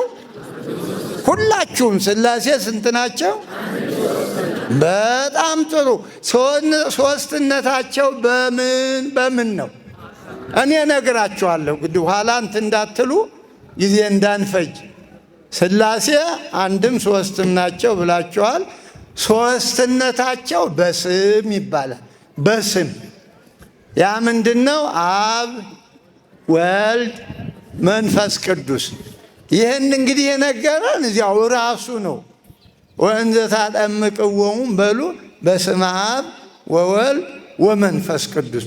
ሁላችሁም ሥላሴ ስንት ናቸው? በጣም ጥሩ። ሦስትነታቸው በምን ነው? እኔ ነግራችኋለሁ። እንግዲህ ኋላ እንትን እንዳትሉ ጊዜ እንዳንፈጅ። ሥላሴ አንድም ሦስትም ናቸው ብላችኋል። ሦስትነታቸው በስም ይባላል። በስም ያ ምንድን ነው? አብ ወልድ መንፈስ ቅዱስ። ይህን እንግዲህ የነገረን እዚያው ራሱ ነው። ወእንዘ ታጠምቅዎሙ በሉ በስመ አብ ወወልድ ወመንፈስ ቅዱስ።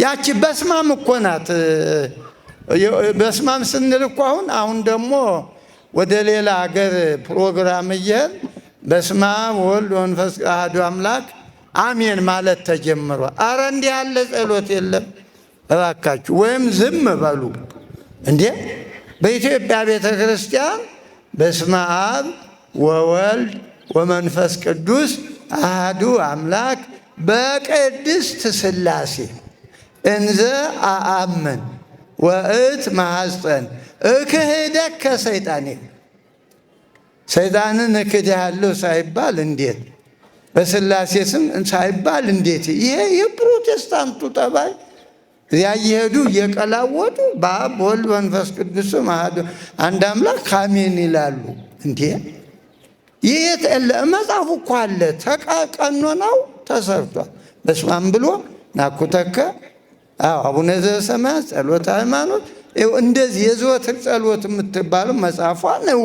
ያቺ በስማም እኮ ናት። በስማም ስንል እኮ አሁን ደግሞ ወደ ሌላ ሀገር ፕሮግራም እየሄድን በስመ አብ ወወልድ ወመንፈስ አሐዱ አምላክ አሜን ማለት ተጀምሯል። አረ እንዲህ ያለ ጸሎት የለም እባካችሁ። ወይም ዝም በሉ እንዴ! በኢትዮጵያ ቤተ ክርስቲያን በስመ አብ ወወልድ ወመንፈስ ቅዱስ አሐዱ አምላክ በቅድስት ሥላሴ እንዘ አአምን ወእት ማሐፀን እክህደከ ሰይጣኔ። ሰይጣንን እክድሃለሁ ሳይባል እንዴት? በሥላሴ ስም ሳይባል እንዴት? ይሄ የፕሮቴስታንቱ ጠባይ። እዚያ እየሄዱ እየቀላወጡ በአብ በወልድ መንፈስ ቅዱስ ስም አንድ አምላክ አሜን ይላሉ። እንዴ ይህ መጽሐፉ እኮ አለ። ቀኖናው ተሰርቷል። በስመ አብ ብሎ ናኩተከ አቡነ ዘበሰማያት ጸሎተ ሃይማኖት እንደዚህ የዘወትር ጸሎት የምትባለው መጽሐፏ ነው።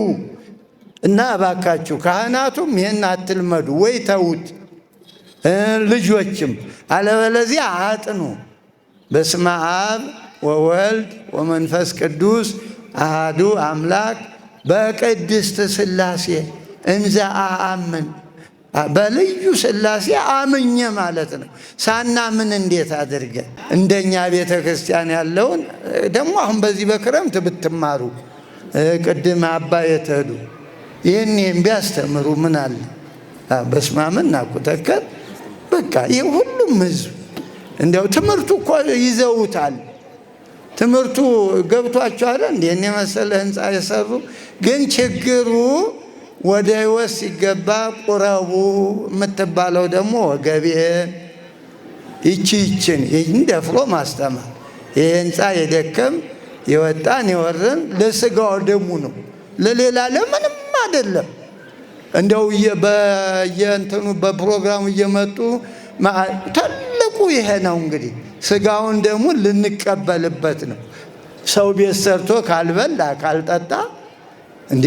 እና እባካችሁ ካህናቱም ይህን አትልመዱ ወይ ተዉት፣ ልጆችም አለበለዚያ አጥኑ። በስመ አብ ወወልድ ወመንፈስ ቅዱስ አሐዱ አምላክ በቅድስት ሥላሴ እንዘ አአምን። በልዩ ሥላሴ አምኜ ማለት ነው። ሳናምን እንዴት አድርገን እንደኛ ቤተ ክርስቲያን ያለውን ደግሞ አሁን በዚህ በክረምት ብትማሩ ቅድም አባ የተሄዱ ይህን ቢያስተምሩ ምን አለ? በስመ አብ ናኩተከ በቃ ይህ ሁሉም ሕዝብ እንዲያው ትምህርቱ እኮ ይዘውታል። ትምህርቱ ገብቷቸዋል። እንዲህን የመሰለ ሕንፃ የሰሩ ግን ችግሩ ወደ ሕይወት ሲገባ ቁረቡ የምትባለው ደግሞ ወገቤን ይችን ይህን ደፍሮ ማስተማር። ይህ ሕንፃ የደከም የወጣን የወረን ለሥጋው ደሙ ነው፣ ለሌላ ለምንም አይደለም። እንደው በየእንትኑ በፕሮግራሙ እየመጡ ትልቁ ይሄ ነው እንግዲህ ሥጋውን ደሙን ልንቀበልበት ነው። ሰው ቤት ሰርቶ ካልበላ ካልጠጣ እንዴ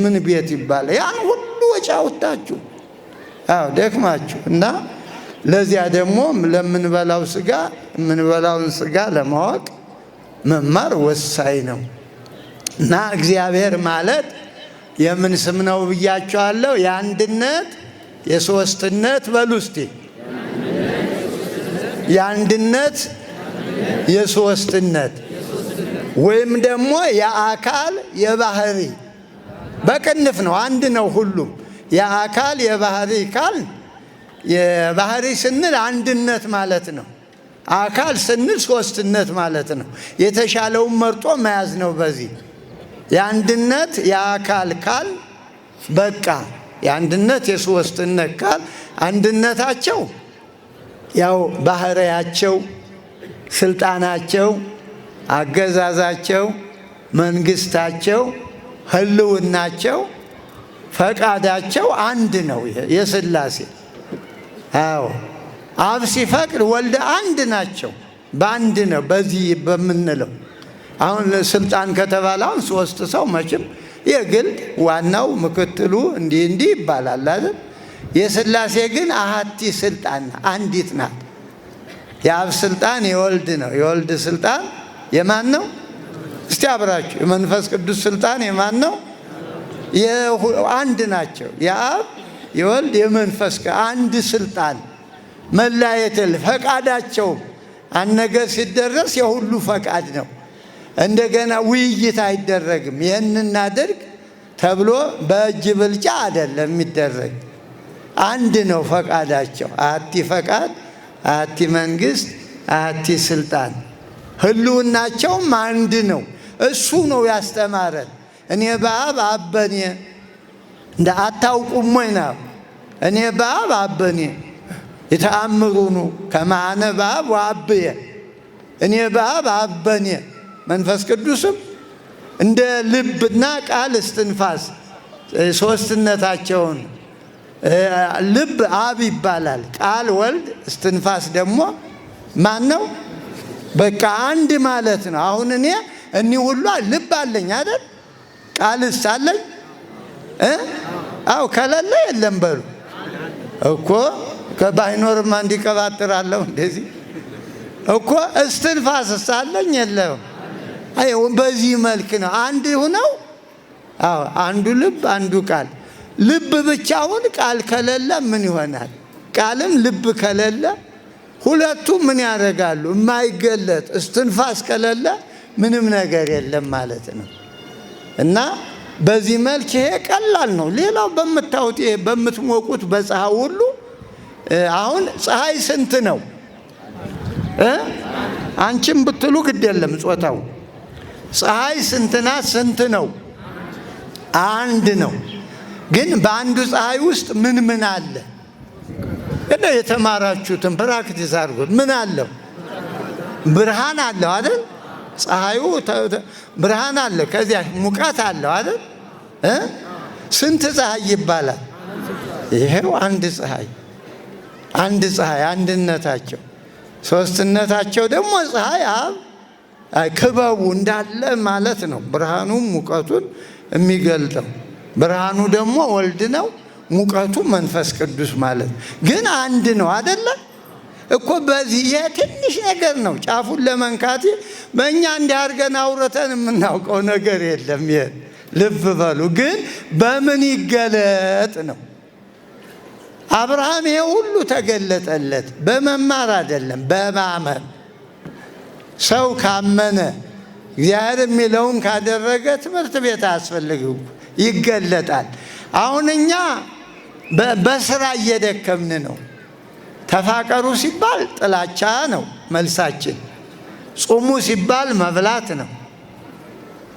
ምን ቤት ይባላል? ያን ሁሉ ወጪ አውጥታችሁ ደክማችሁ እና ለዚያ ደግሞ ለምንበላው ሥጋ የምንበላውን ሥጋ ለማወቅ መማር ወሳኝ ነው። እና እግዚአብሔር ማለት የምን ስም ነው ብያቸዋለሁ? የአንድነት የሦስትነት በሉ እስቲ። የአንድነት የሦስትነት ወይም ደግሞ የአካል የባህሪ በቅንፍ ነው። አንድ ነው ሁሉም። የአካል የባህሪ ካል የባህሪ ስንል አንድነት ማለት ነው። አካል ስንል ሦስትነት ማለት ነው። የተሻለውን መርጦ መያዝ ነው። በዚህ የአንድነት የአካል ካል በቃ የአንድነት የሶስትነት ካል አንድነታቸው ያው ባህሪያቸው፣ ስልጣናቸው፣ አገዛዛቸው፣ መንግስታቸው፣ ህልውናቸው፣ ፈቃዳቸው አንድ ነው። የሥላሴ አዎ አብ ሲፈቅድ ወልድ አንድ ናቸው። በአንድ ነው። በዚህ በምንለው አሁን ስልጣን ከተባለ አሁን ሶስት ሰው መቼም የግል ዋናው ምክትሉ እንዲህ ይባላል አይደል? የሥላሴ ግን አሐቲ ስልጣን አንዲት ናት። የአብ ስልጣን የወልድ ነው። የወልድ ስልጣን የማን ነው? እስቲ አብራችሁ የመንፈስ ቅዱስ ስልጣን የማን ነው? አንድ ናቸው። የአብ የወልድ የመንፈስ አንድ ስልጣን መለያየት ፈቃዳቸው አንድ ነገር ሲደረስ የሁሉ ፈቃድ ነው። እንደገና ውይይት አይደረግም። ይህን እናድርግ ተብሎ በእጅ ብልጫ አይደለም የሚደረግ። አንድ ነው ፈቃዳቸው። አሐቲ ፈቃድ፣ አሐቲ መንግስት፣ አሐቲ ስልጣን። ህልውናቸውም አንድ ነው። እሱ ነው ያስተማረን። እኔ በአብ አብ በኔ እንደ አታውቁም ወይ ነው። እኔ በአብ አብ በኔ የተአምሩኑ ከመ አነ በአብ ወአብየ። እኔ በአብ አብ በኔ መንፈስ ቅዱስም እንደ ልብና ቃል እስትንፋስ ሶስትነታቸውን ልብ አብ ይባላል። ቃል ወልድ፣ እስትንፋስ ደግሞ ማን ነው? በቃ አንድ ማለት ነው። አሁን እኒህ ሁሉ ልብ አለኝ አይደል? ቃልስ አለኝ? አው ከሌለ የለም በሉ እኮ ከባይኖርማ እንዲቀባጥራለሁ እንደዚህ እኮ። እስትንፋስስ አለኝ የለም? አይው በዚህ መልክ ነው አንድ ሆነው። አዎ አንዱ ልብ አንዱ ቃል። ልብ ብቻውን ቃል ከሌለ ምን ይሆናል? ቃልም ልብ ከሌለ ሁለቱ ምን ያደርጋሉ? የማይገለጥ እስትንፋስ ከሌለ ምንም ነገር የለም ማለት ነው። እና በዚህ መልክ ይሄ ቀላል ነው። ሌላው በምታዩት ይሄ በምትሞቁት በፀሐይ ሁሉ አሁን ፀሐይ ስንት ነው? አንቺም ብትሉ ግድ የለም ጾታው። ፀሐይ ስንት ናት? ስንት ነው? አንድ ነው። ግን በአንዱ ፀሐይ ውስጥ ምን አለ? እንደ የተማራችሁትን ፕራክቲስ አድርጉት። ምን አለው? ብርሃን አለው አይደል? ፀሐዩ ብርሃን አለ። ከዚያ ሙቀት አለው አይደል? ስንት ፀሐይ ይባላል? ይሄው አንድ ፀሐይ። አንድ ፀሐይ አንድነታቸው። ሶስትነታቸው ደግሞ ፀሐይ አብ ክበቡ እንዳለ ማለት ነው። ብርሃኑም ሙቀቱን የሚገልጠው ብርሃኑ ደግሞ ወልድ ነው። ሙቀቱ መንፈስ ቅዱስ ማለት ግን አንድ ነው አይደለ እኮ። በዚህ የትንሽ ነገር ነው ጫፉን ለመንካት በእኛ እንዲያርገን አውረተን የምናውቀው ነገር የለም። ልብ በሉ። ግን በምን ይገለጥ ነው? አብርሃም ይሄ ሁሉ ተገለጠለት በመማር አይደለም፣ በማመን። ሰው ካመነ እግዚአብሔር የሚለውን ካደረገ ትምህርት ቤት አያስፈልግም፣ ይገለጣል። አሁን እኛ በስራ እየደከምን ነው። ተፋቀሩ ሲባል ጥላቻ ነው መልሳችን። ጾሙ ሲባል መብላት ነው።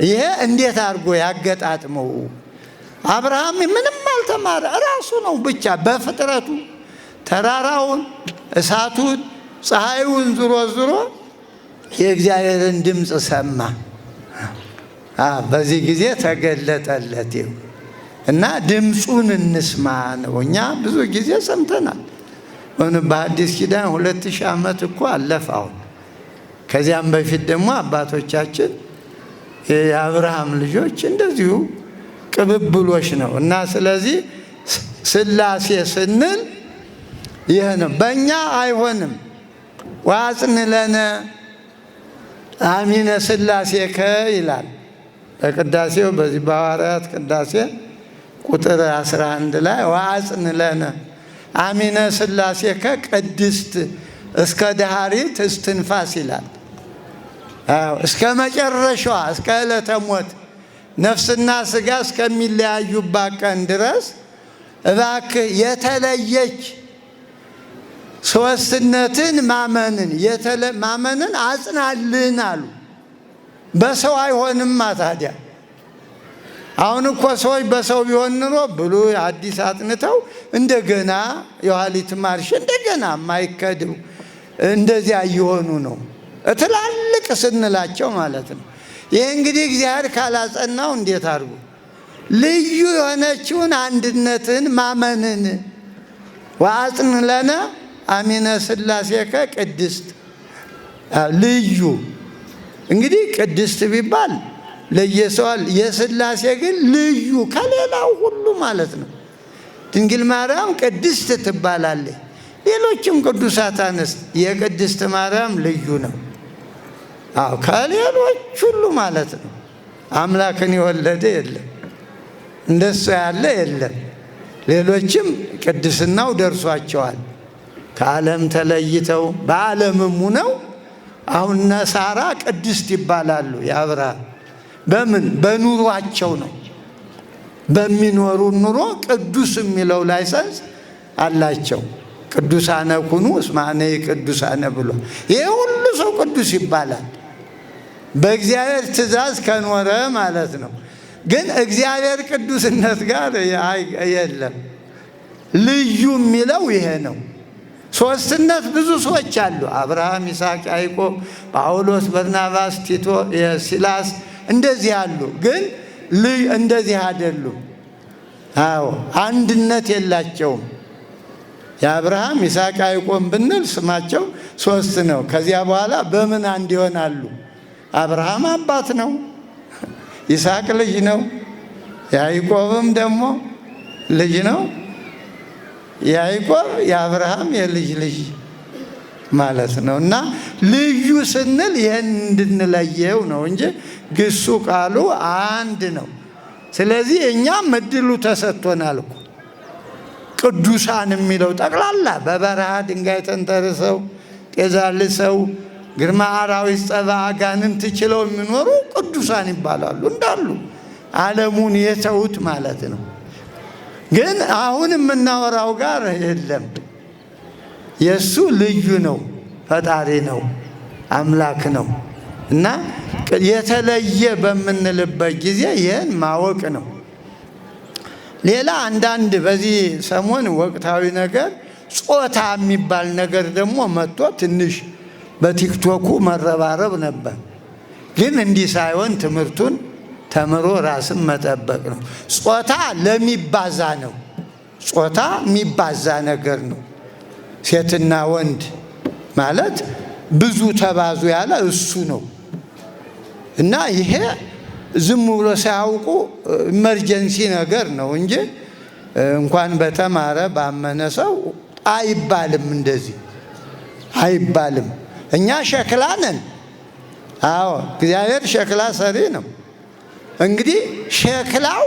ይሄ እንዴት አድርጎ ያገጣጥመው? አብርሃም ምንም አልተማረ፣ ራሱ ነው ብቻ በፍጥረቱ ተራራውን፣ እሳቱን፣ ፀሐዩን ዙሮ የእግዚአብሔርን ድምፅ ሰማ። በዚህ ጊዜ ተገለጠለት። እና ድምፁን እንስማ ነው። እኛ ብዙ ጊዜ ሰምተናል። በአዲስ ኪዳን 2000 ዓመት እኮ አለፈ አሁን። ከዚያም በፊት ደግሞ አባቶቻችን የአብርሃም ልጆች እንደዚሁ ቅብብሎች ነው። እና ስለዚህ ሥላሴ ስንል ይህ ነው። በእኛ አይሆንም። ወአጽን ለነ አሚነ ሥላሴከ ይላል በቅዳሴው። በዚህ በሐዋርያት ቅዳሴ ቁጥር 11 ላይ ወአጽን ለነ አሚነ ሥላሴከ ቅድስት እስከ ዳህሪት እስትንፋስ ይላል። እስከ መጨረሻዋ እስከ ዕለተ ሞት ነፍስና ሥጋ እስከሚለያዩባት ቀን ድረስ እባክህ የተለየች ሶስትነትን ማመንን አጽናልን አሉ። በሰው አይሆንማ ታዲያ አሁን እኮ ሰዎች በሰው ቢሆን ኑሮ ብሉይ አዲስ አጥንተው እንደገና የኋሊት ማርሽ እንደገና የማይከድው እንደዚያ እየሆኑ ነው ትላልቅ ስንላቸው ማለት ነው። ይህ እንግዲህ እግዚአብሔር ካላጸናው እንዴት አድርጉ ልዩ የሆነችውን አንድነትን ማመንን ወአጽን ለነ አሚነ ሥላሴከ ቅድስት ልዩ እንግዲህ ቅድስት ቢባል ለየሰዋል የሥላሴ ግን ልዩ ከሌላው ሁሉ ማለት ነው። ድንግል ማርያም ቅድስት ትባላለች። ሌሎችም ቅዱሳት አንስት የቅድስት ማርያም ልዩ ነው። አዎ ከሌሎች ሁሉ ማለት ነው። አምላክን የወለደ የለም፣ እንደሱ ያለ የለም። ሌሎችም ቅድስናው ደርሷቸዋል። ከዓለም ተለይተው በዓለምም ነው። አሁን ሳራ ቅድስት ይባላሉ። የአብርሃም በምን በኑሯቸው ነው። በሚኖሩ ኑሮ ቅዱስ የሚለው ላይሰንስ አላቸው። ቅዱሳነ ኩኑ እስመ አነ ቅዱሳነ ብሎ ይሄ ሁሉ ሰው ቅዱስ ይባላል በእግዚአብሔር ትእዛዝ ከኖረ ማለት ነው። ግን እግዚአብሔር ቅዱስነት ጋር የለም። ልዩ የሚለው ይሄ ነው። ሶስትነት ብዙ ሰዎች አሉ። አብርሃም፣ ይስሐቅ፣ ያዕቆብ፣ ጳውሎስ፣ በርናባስ፣ ቲቶ፣ ሲላስ እንደዚህ አሉ። ግን እንደዚህ አይደሉም። አዎ አንድነት የላቸውም። የአብርሃም ይስሐቅ፣ ያዕቆብ ብንል ስማቸው ሶስት ነው። ከዚያ በኋላ በምን አንድ ይሆናሉ? አብርሃም አባት ነው፣ ይስሐቅ ልጅ ነው፣ ያዕቆብም ደግሞ ልጅ ነው። ያዕቆብ የአብርሃም የልጅ ልጅ ማለት ነው። እና ልዩ ስንል ይህን እንድንለየው ነው እንጂ ግሱ ቃሉ አንድ ነው። ስለዚህ እኛም እድሉ ተሰጥቶናል እኮ ቅዱሳን የሚለው ጠቅላላ በበረሃ ድንጋይ ተንተርሰው ጤዛ ልሰው ግርማ አራዊት ጸባ አጋንንት ችለው የሚኖሩ ቅዱሳን ይባላሉ። እንዳሉ ዓለሙን የተዉት ማለት ነው። ግን አሁን የምናወራው ጋር የለም። የእሱ ልዩ ነው፣ ፈጣሪ ነው፣ አምላክ ነው። እና የተለየ በምንልበት ጊዜ ይህን ማወቅ ነው። ሌላ አንዳንድ በዚህ ሰሞን ወቅታዊ ነገር ጾታ የሚባል ነገር ደግሞ መጥቶ ትንሽ በቲክቶኩ መረባረብ ነበር። ግን እንዲህ ሳይሆን ትምህርቱን ተምሮ ራስን መጠበቅ ነው። ጾታ ለሚባዛ ነው። ጾታ የሚባዛ ነገር ነው። ሴትና ወንድ ማለት ብዙ ተባዙ ያለ እሱ ነው። እና ይሄ ዝም ብሎ ሳያውቁ ኢመርጀንሲ ነገር ነው እንጂ እንኳን በተማረ ባመነ ሰው አይባልም። እንደዚህ አይባልም። እኛ ሸክላ ነን። አዎ እግዚአብሔር ሸክላ ሰሪ ነው። እንግዲህ ሸክላው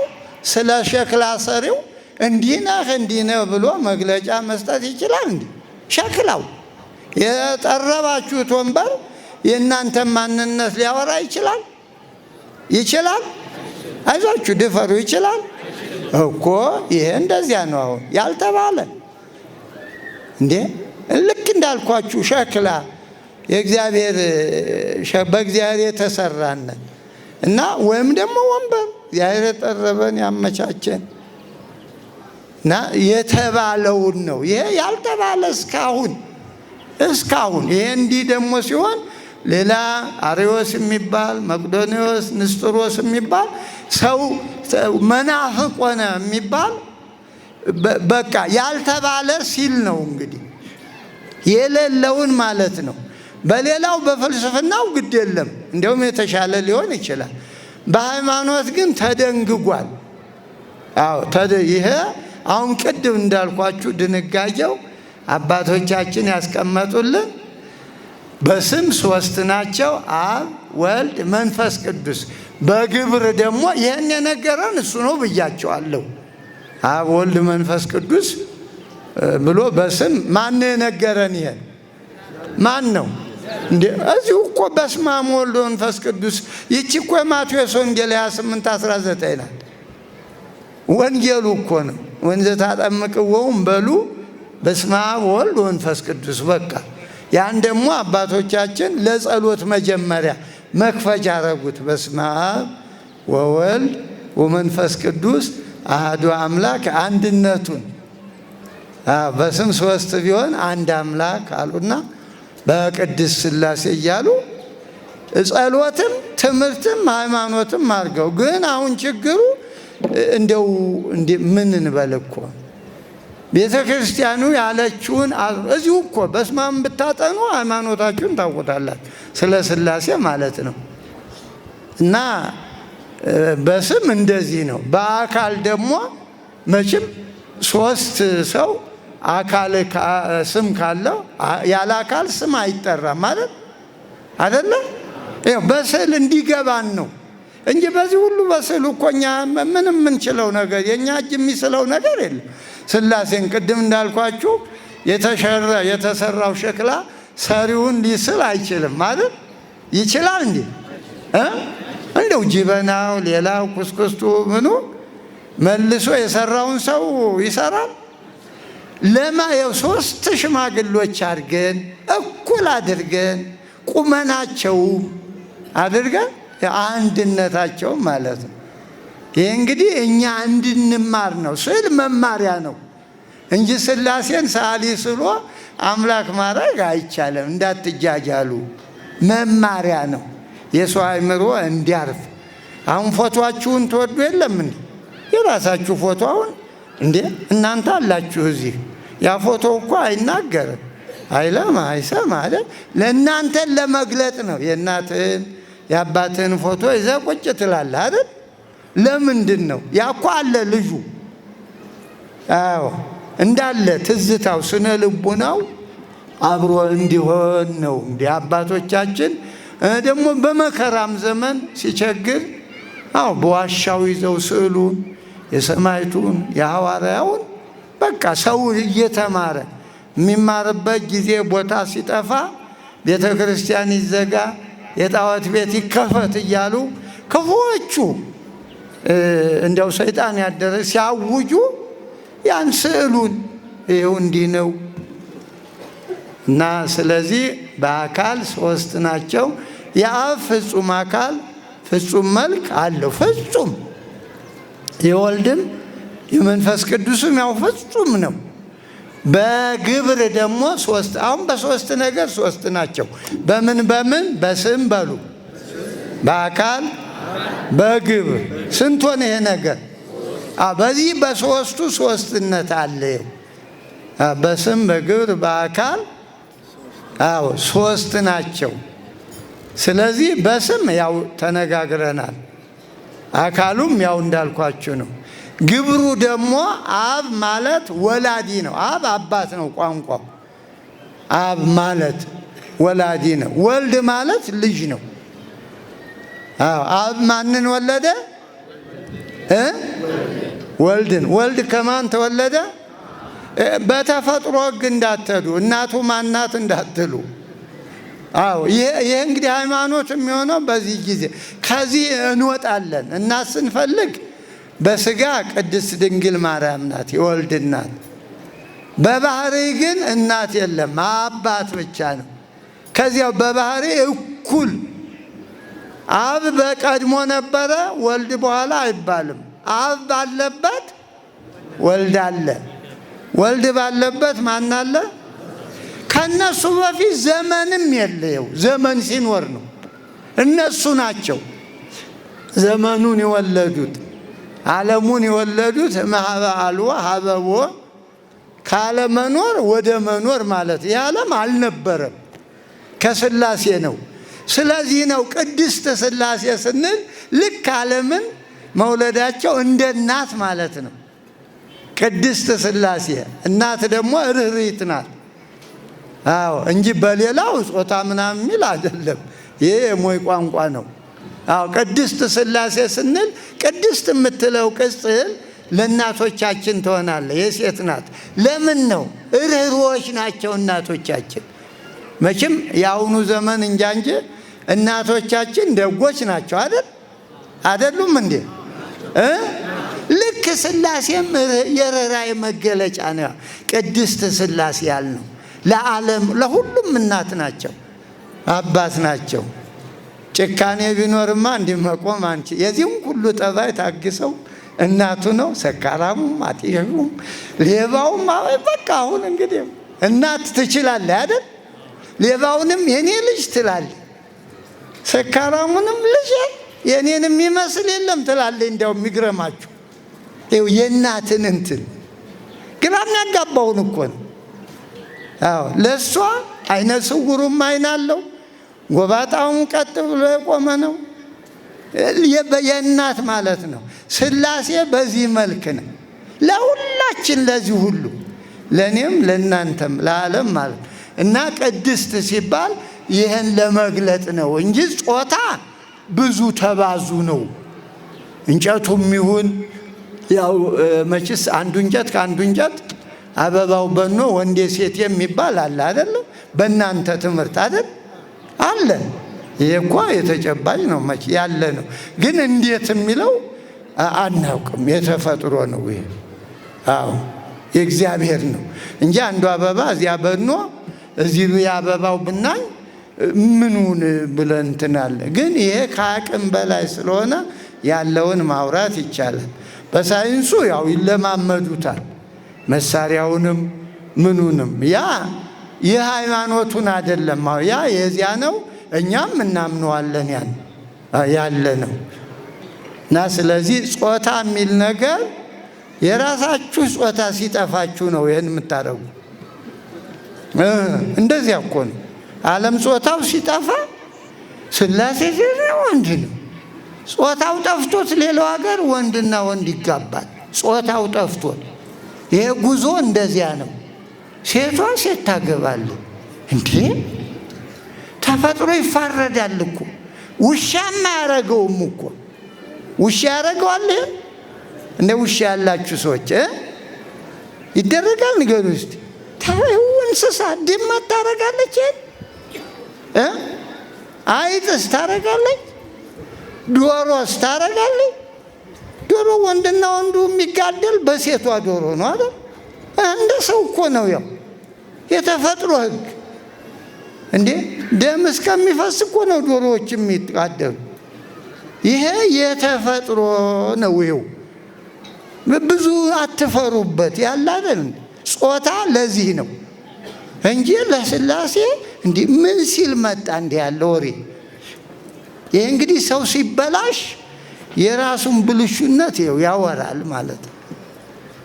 ስለ ሸክላ ሰሪው እንዲህ ነህ እንዲህ ነህ ብሎ መግለጫ መስጠት ይችላል? እንዴ? ሸክላው የጠረባችሁት ወንበር የእናንተ ማንነት ሊያወራ ይችላል? ይችላል? አይዟችሁ ድፈሩ። ይችላል እኮ። ይሄ እንደዚያ ነው አሁን ያልተባለ እንዴ። ልክ እንዳልኳችሁ ሸክላ የእግዚአብሔር በእግዚአብሔር የተሰራነ እና ወይም ደግሞ ወንበር እግዚአብሔር የጠረበን ያመቻቸን እና የተባለውን ነው። ይሄ ያልተባለ እስካሁን ይሄ እንዲህ ደግሞ ሲሆን ሌላ አርዮስ የሚባል መቅዶኒዎስ፣ ንስጥሮስ የሚባል ሰው መናፍቅ ሆነ የሚባል በቃ ያልተባለ ሲል ነው እንግዲህ የሌለውን ማለት ነው። በሌላው በፍልስፍናው ግድ የለም፣ እንዲያውም የተሻለ ሊሆን ይችላል። በሃይማኖት ግን ተደንግጓል። አዎ ይሄ አሁን ቅድም እንዳልኳችሁ ድንጋጌው አባቶቻችን ያስቀመጡልን በስም ሶስት ናቸው፣ አብ ወልድ መንፈስ ቅዱስ። በግብር ደግሞ ይህን የነገረን እሱ ነው ብያቸዋለሁ። አብ ወልድ መንፈስ ቅዱስ ብሎ በስም ማን የነገረን? ይሄን ማን ነው እንዴ? እዚሁ እኮ በስመ አብ ወልድ መንፈስ ቅዱስ። ይቺ እኮ የማቴዎስ ወንጌል 28:19 ናት። ወንጌሉ እኮ ነው። ወንዘ ታጠምቅዎሙ በሉ በስመ አብ ወልድ መንፈስ ቅዱስ። በቃ ያን ደግሞ አባቶቻችን ለጸሎት መጀመሪያ መክፈቻ አረጉት። በስመ አብ ወወልድ ወመንፈስ ቅዱስ አሐዱ አምላክ አንድነቱን በስም ሶስት ቢሆን አንድ አምላክ አሉና በቅድስት ሥላሴ እያሉ ጸሎትም ትምህርትም ሃይማኖትም አድርገው። ግን አሁን ችግሩ እንደው ምን እንበል እኮ ቤተ ክርስቲያኑ ያለችውን እዚሁ እኮ በስመ አብ ብታጠኑ ሃይማኖታችሁን ታውቁታላችሁ፣ ስለ ሥላሴ ማለት ነው። እና በስም እንደዚህ ነው። በአካል ደግሞ መቼም ሶስት ሰው አካል ስም ካለው ያለ አካል ስም አይጠራም ማለት አይደለ? በስዕል እንዲገባን ነው እንጂ በዚህ ሁሉ በስዕሉ እኮ እኛ ምንም የምንችለው ነገር የእኛ እጅ የሚስለው ነገር የለም። ሥላሴን ቅድም እንዳልኳችሁ የተሰራው ሸክላ ሰሪውን ሊስል አይችልም ማለት ይችላል እንዴ? እንደው ጅበናው ሌላው ኩስኩስቱ ምኑ መልሶ የሰራውን ሰው ይሰራል? ለማየው ሶስት ሽማግሎች አድርገን እኩል አድርገን ቁመናቸው አድርገን አንድነታቸው ማለት ነው። ይህ እንግዲህ እኛ እንድንማር ነው። ስዕል መማሪያ ነው እንጂ ሥላሴን ሰዓሊ ስሎ አምላክ ማድረግ አይቻልም። እንዳትጃጃሉ፣ መማሪያ ነው። የሰው አእምሮ እንዲያርፍ። አሁን ፎቶአችሁን ትወዱ የለም እንዴ? የራሳችሁ ፎቶ አሁን እንዴ እናንተ አላችሁ እዚህ። ያ ፎቶ እኮ አይናገርም፣ አይለም፣ አይሰማ አይደል? ለእናንተን ለመግለጥ ነው። የእናትህን የአባትህን ፎቶ ይዘህ ቁጭ ትላለህ አይደል? ለምንድን ነው? ያ እኮ አለ ልጁ። አዎ እንዳለ ትዝታው ስነ ልቡናው አብሮ እንዲሆን ነው። እንዲህ አባቶቻችን ደግሞ በመከራም ዘመን ሲቸግር በዋሻው ይዘው ስዕሉን የሰማዕቱን የሐዋርያውን በቃ ሰው እየተማረ የሚማርበት ጊዜ ቦታ ሲጠፋ ቤተ ክርስቲያን ይዘጋ፣ የጣዖት ቤት ይከፈት እያሉ ክፉዎቹ እንደው ሰይጣን ያደረ ሲያውጁ ያን ስዕሉን ይኸው እንዲህ ነው። እና ስለዚህ በአካል ሶስት ናቸው። የአብ ፍጹም አካል ፍጹም መልክ አለው፣ ፍጹም። የወልድም የመንፈስ ቅዱስም ያው ፍጹም ነው። በግብር ደግሞ ሶስት። አሁን በሶስት ነገር ሶስት ናቸው። በምን በስም በሉ፣ በአካል በግብር። ስንት ሆነ ይሄ ነገር? በዚህ በሶስቱ ሶስትነት አለ። በስም በግብር በአካል ሶስት ናቸው። ስለዚህ በስም ያው ተነጋግረናል። አካሉም ያው እንዳልኳችሁ ነው። ግብሩ ደግሞ አብ ማለት ወላዲ ነው። አብ አባት ነው ቋንቋው። አብ ማለት ወላዲ ነው። ወልድ ማለት ልጅ ነው። አብ ማንን ወለደ? ወልድን። ወልድ ከማን ተወለደ? በተፈጥሮ ሕግ እንዳትሄዱ እናቱ ማናት እንዳትሉ። ይሄ እንግዲህ ሃይማኖት የሚሆነው በዚህ ጊዜ ከዚህ እንወጣለን። እናት ስንፈልግ በስጋ ቅድስት ድንግል ማርያም ናት፣ የወልድ እናት። በባህሪ ግን እናት የለም፣ አባት ብቻ ነው። ከዚያው በባህሪ እኩል አብ በቀድሞ ነበረ፣ ወልድ በኋላ አይባልም። አብ ባለበት ወልድ አለ፣ ወልድ ባለበት ማን አለ? ከነሱ በፊት ዘመንም የለው። ዘመን ሲኖር ነው። እነሱ ናቸው ዘመኑን የወለዱት፣ ዓለሙን የወለዱት። ማህበ አልወ ሀበቦ፣ ካለመኖር ወደ መኖር ማለት። ይህ ዓለም አልነበረም፣ ከሥላሴ ነው። ስለዚህ ነው ቅድስት ሥላሴ ስንል ልክ ዓለምን መውለዳቸው እንደ እናት ማለት ነው። ቅድስት ሥላሴ እናት ደግሞ ርኅሪት ናት። እንጂ በሌላው ጾታ ምናምን የሚል አይደለም። ይሄ የሞይ ቋንቋ ነው። ቅድስት ሥላሴ ስንል ቅድስት የምትለው ቅጽል ለእናቶቻችን ትሆናለ። የሴት ናት። ለምን ነው? ርኅሩኆች ናቸው እናቶቻችን። መቼም የአሁኑ ዘመን እንጃ እንጂ እናቶቻችን ደጎች ናቸው አይደል? አይደሉም እንዴ? ልክ ሥላሴም የርኅራኄ መገለጫ ነው። ቅድስት ሥላሴ ያልነው ለዓለም ለሁሉም እናት ናቸው፣ አባት ናቸው። ጭካኔ ቢኖርማ እንዲህ መቆም አንቺ የዚህም ሁሉ ጠባይ ታግሰው እናቱ ነው። ሰካራሙም፣ አጤሹም፣ ሌባውም በቃ አሁን እንግዲህ እናት ትችላለህ አይደል? ሌባውንም የኔ ልጅ ትላለህ፣ ሰካራሙንም ልጅ የኔን የሚመስል የለም ትላለህ። እንዲያው የሚግረማችሁ ይኸው የእናትን እንትን ግራ የሚያጋባውን እኮ ነው። አዎ ለእሷ አይነ ስውሩም አይን አለው፣ ጎባጣውም ቀጥ ብሎ የቆመ ነው። የእናት ማለት ነው። ሥላሴ በዚህ መልክ ነው ለሁላችን፣ ለዚህ ሁሉ ለእኔም ለእናንተም ለዓለም ማለት ነው። እና ቅድስት ሲባል ይህን ለመግለጥ ነው እንጂ ጾታ ብዙ ተባዙ ነው። እንጨቱም ይሁን ያው መችስ አንዱ እንጨት ከአንዱ እንጨት አበባው በኖ ወንዴ ሴት የሚባል አለ አይደለም? በእናንተ ትምህርት አይደል አለ። ይሄ እኮ የተጨባጭ ነው መች ያለ ነው። ግን እንዴት የሚለው አናውቅም። የተፈጥሮ ነው ይሄ። አዎ የእግዚአብሔር ነው እንጂ አንዱ አበባ እዚያ በኖ እዚህ የአበባው ብናኝ ምኑን ብለን እንትን አለ። ግን ይሄ ከአቅም በላይ ስለሆነ ያለውን ማውራት ይቻላል። በሳይንሱ ያው ይለማመዱታል መሳሪያውንም ምኑንም። ያ የሃይማኖቱን አይደለም፣ ያ የዚያ ነው። እኛም እናምነዋለን ያን ያለ ነው። እና ስለዚህ ጾታ የሚል ነገር የራሳችሁ ጾታ ሲጠፋችሁ ነው ይህን የምታደርጉ። እንደዚያ እኮ ነው ዓለም ጾታው ሲጠፋ ሥላሴ ወንድ ነው። ጾታው ጠፍቶት ሌላው ሀገር ወንድና ወንድ ይጋባል። ጾታው ጠፍቶት ይሄ ጉዞ እንደዚያ ነው። ሴቷ ሴት ታገባለች እንዴ! ተፈጥሮ ይፋረዳል እኮ። ውሻም አያረገውም እኮ። ውሻ ያረገዋል። እንደ ውሻ ያላችሁ ሰዎች ይደረጋል። ንገሩ እስቲ። እንስሳ ድመት ታረጋለች፣ አይጥስ ታረጋለች፣ ዶሮስ ታረጋለች። ዶሮ ወንድና ወንዱ የሚጋደል በሴቷ ዶሮ ነው አይደል? እንደ ሰው እኮ ነው። ያው የተፈጥሮ ሕግ እንዴ! ደም እስከሚፈስ እኮ ነው ዶሮዎች የሚጋደሉ። ይሄ የተፈጥሮ ነው። ይኸው ብዙ አትፈሩበት ያለ አይደል? ጾታ ለዚህ ነው እንጂ ለሥላሴ እንዲህ ምን ሲል መጣ እንዲህ ያለ ወሬ። ይሄ እንግዲህ ሰው ሲበላሽ የራሱን ብልሹነት ያወራል ማለት ነው።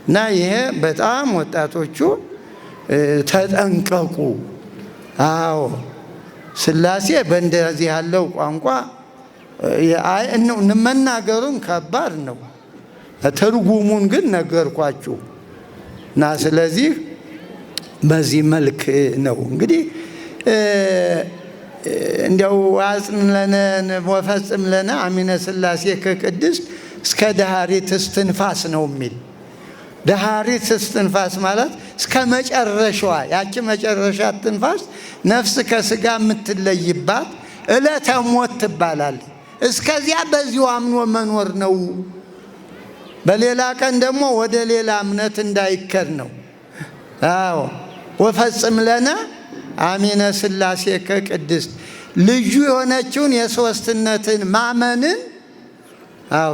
እና ይሄ በጣም ወጣቶቹ ተጠንቀቁ። አዎ ሥላሴ በእንደዚህ ያለው ቋንቋ መናገሩን ከባድ ነው። ትርጉሙን ግን ነገርኳችሁ። እና ስለዚህ በዚህ መልክ ነው እንግዲህ እንዲያው አጽን ለነ ወፈጽም ለነ አሚነ ሥላሴ ከቅድስት እስከ ዳሃሪት እስትንፋስ ነው የሚል። ዳሃሪት እስትንፋስ ማለት እስከ መጨረሻዋ ያቺ መጨረሻ እስትንፋስ ነፍስ ከሥጋ የምትለይባት ዕለተ ሞት ትባላለች። እስከዚያ በዚሁ አምኖ መኖር ነው። በሌላ ቀን ደግሞ ወደ ሌላ እምነት እንዳይከድ ነው። አዎ ወፈጽም ለነ አሚነ ሥላሴ ከቅድስት ልዩ የሆነችውን የሦስትነትን ማመንን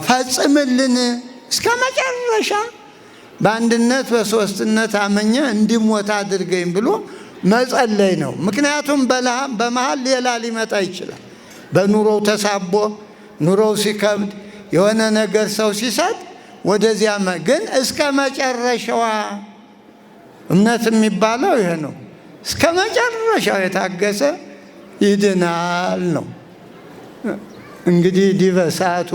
ፈጽምልን እስከ መጨረሻ በአንድነት በሦስትነት አመኘ እንዲሞት አድርገኝ ብሎ መጸለይ ነው። ምክንያቱም በመሃል ሌላ ሊመጣ ይችላል። በኑሮው ተሳቦ ኑሮው ሲከብድ የሆነ ነገር ሰው ሲሰጥ ወደዚያ ግን እስከ መጨረሻዋ እምነት የሚባለው ይሄ ነው። እስከ መጨረሻው የታገሰ ይድናል ነው። እንግዲህ ዲበ ሰዓቱ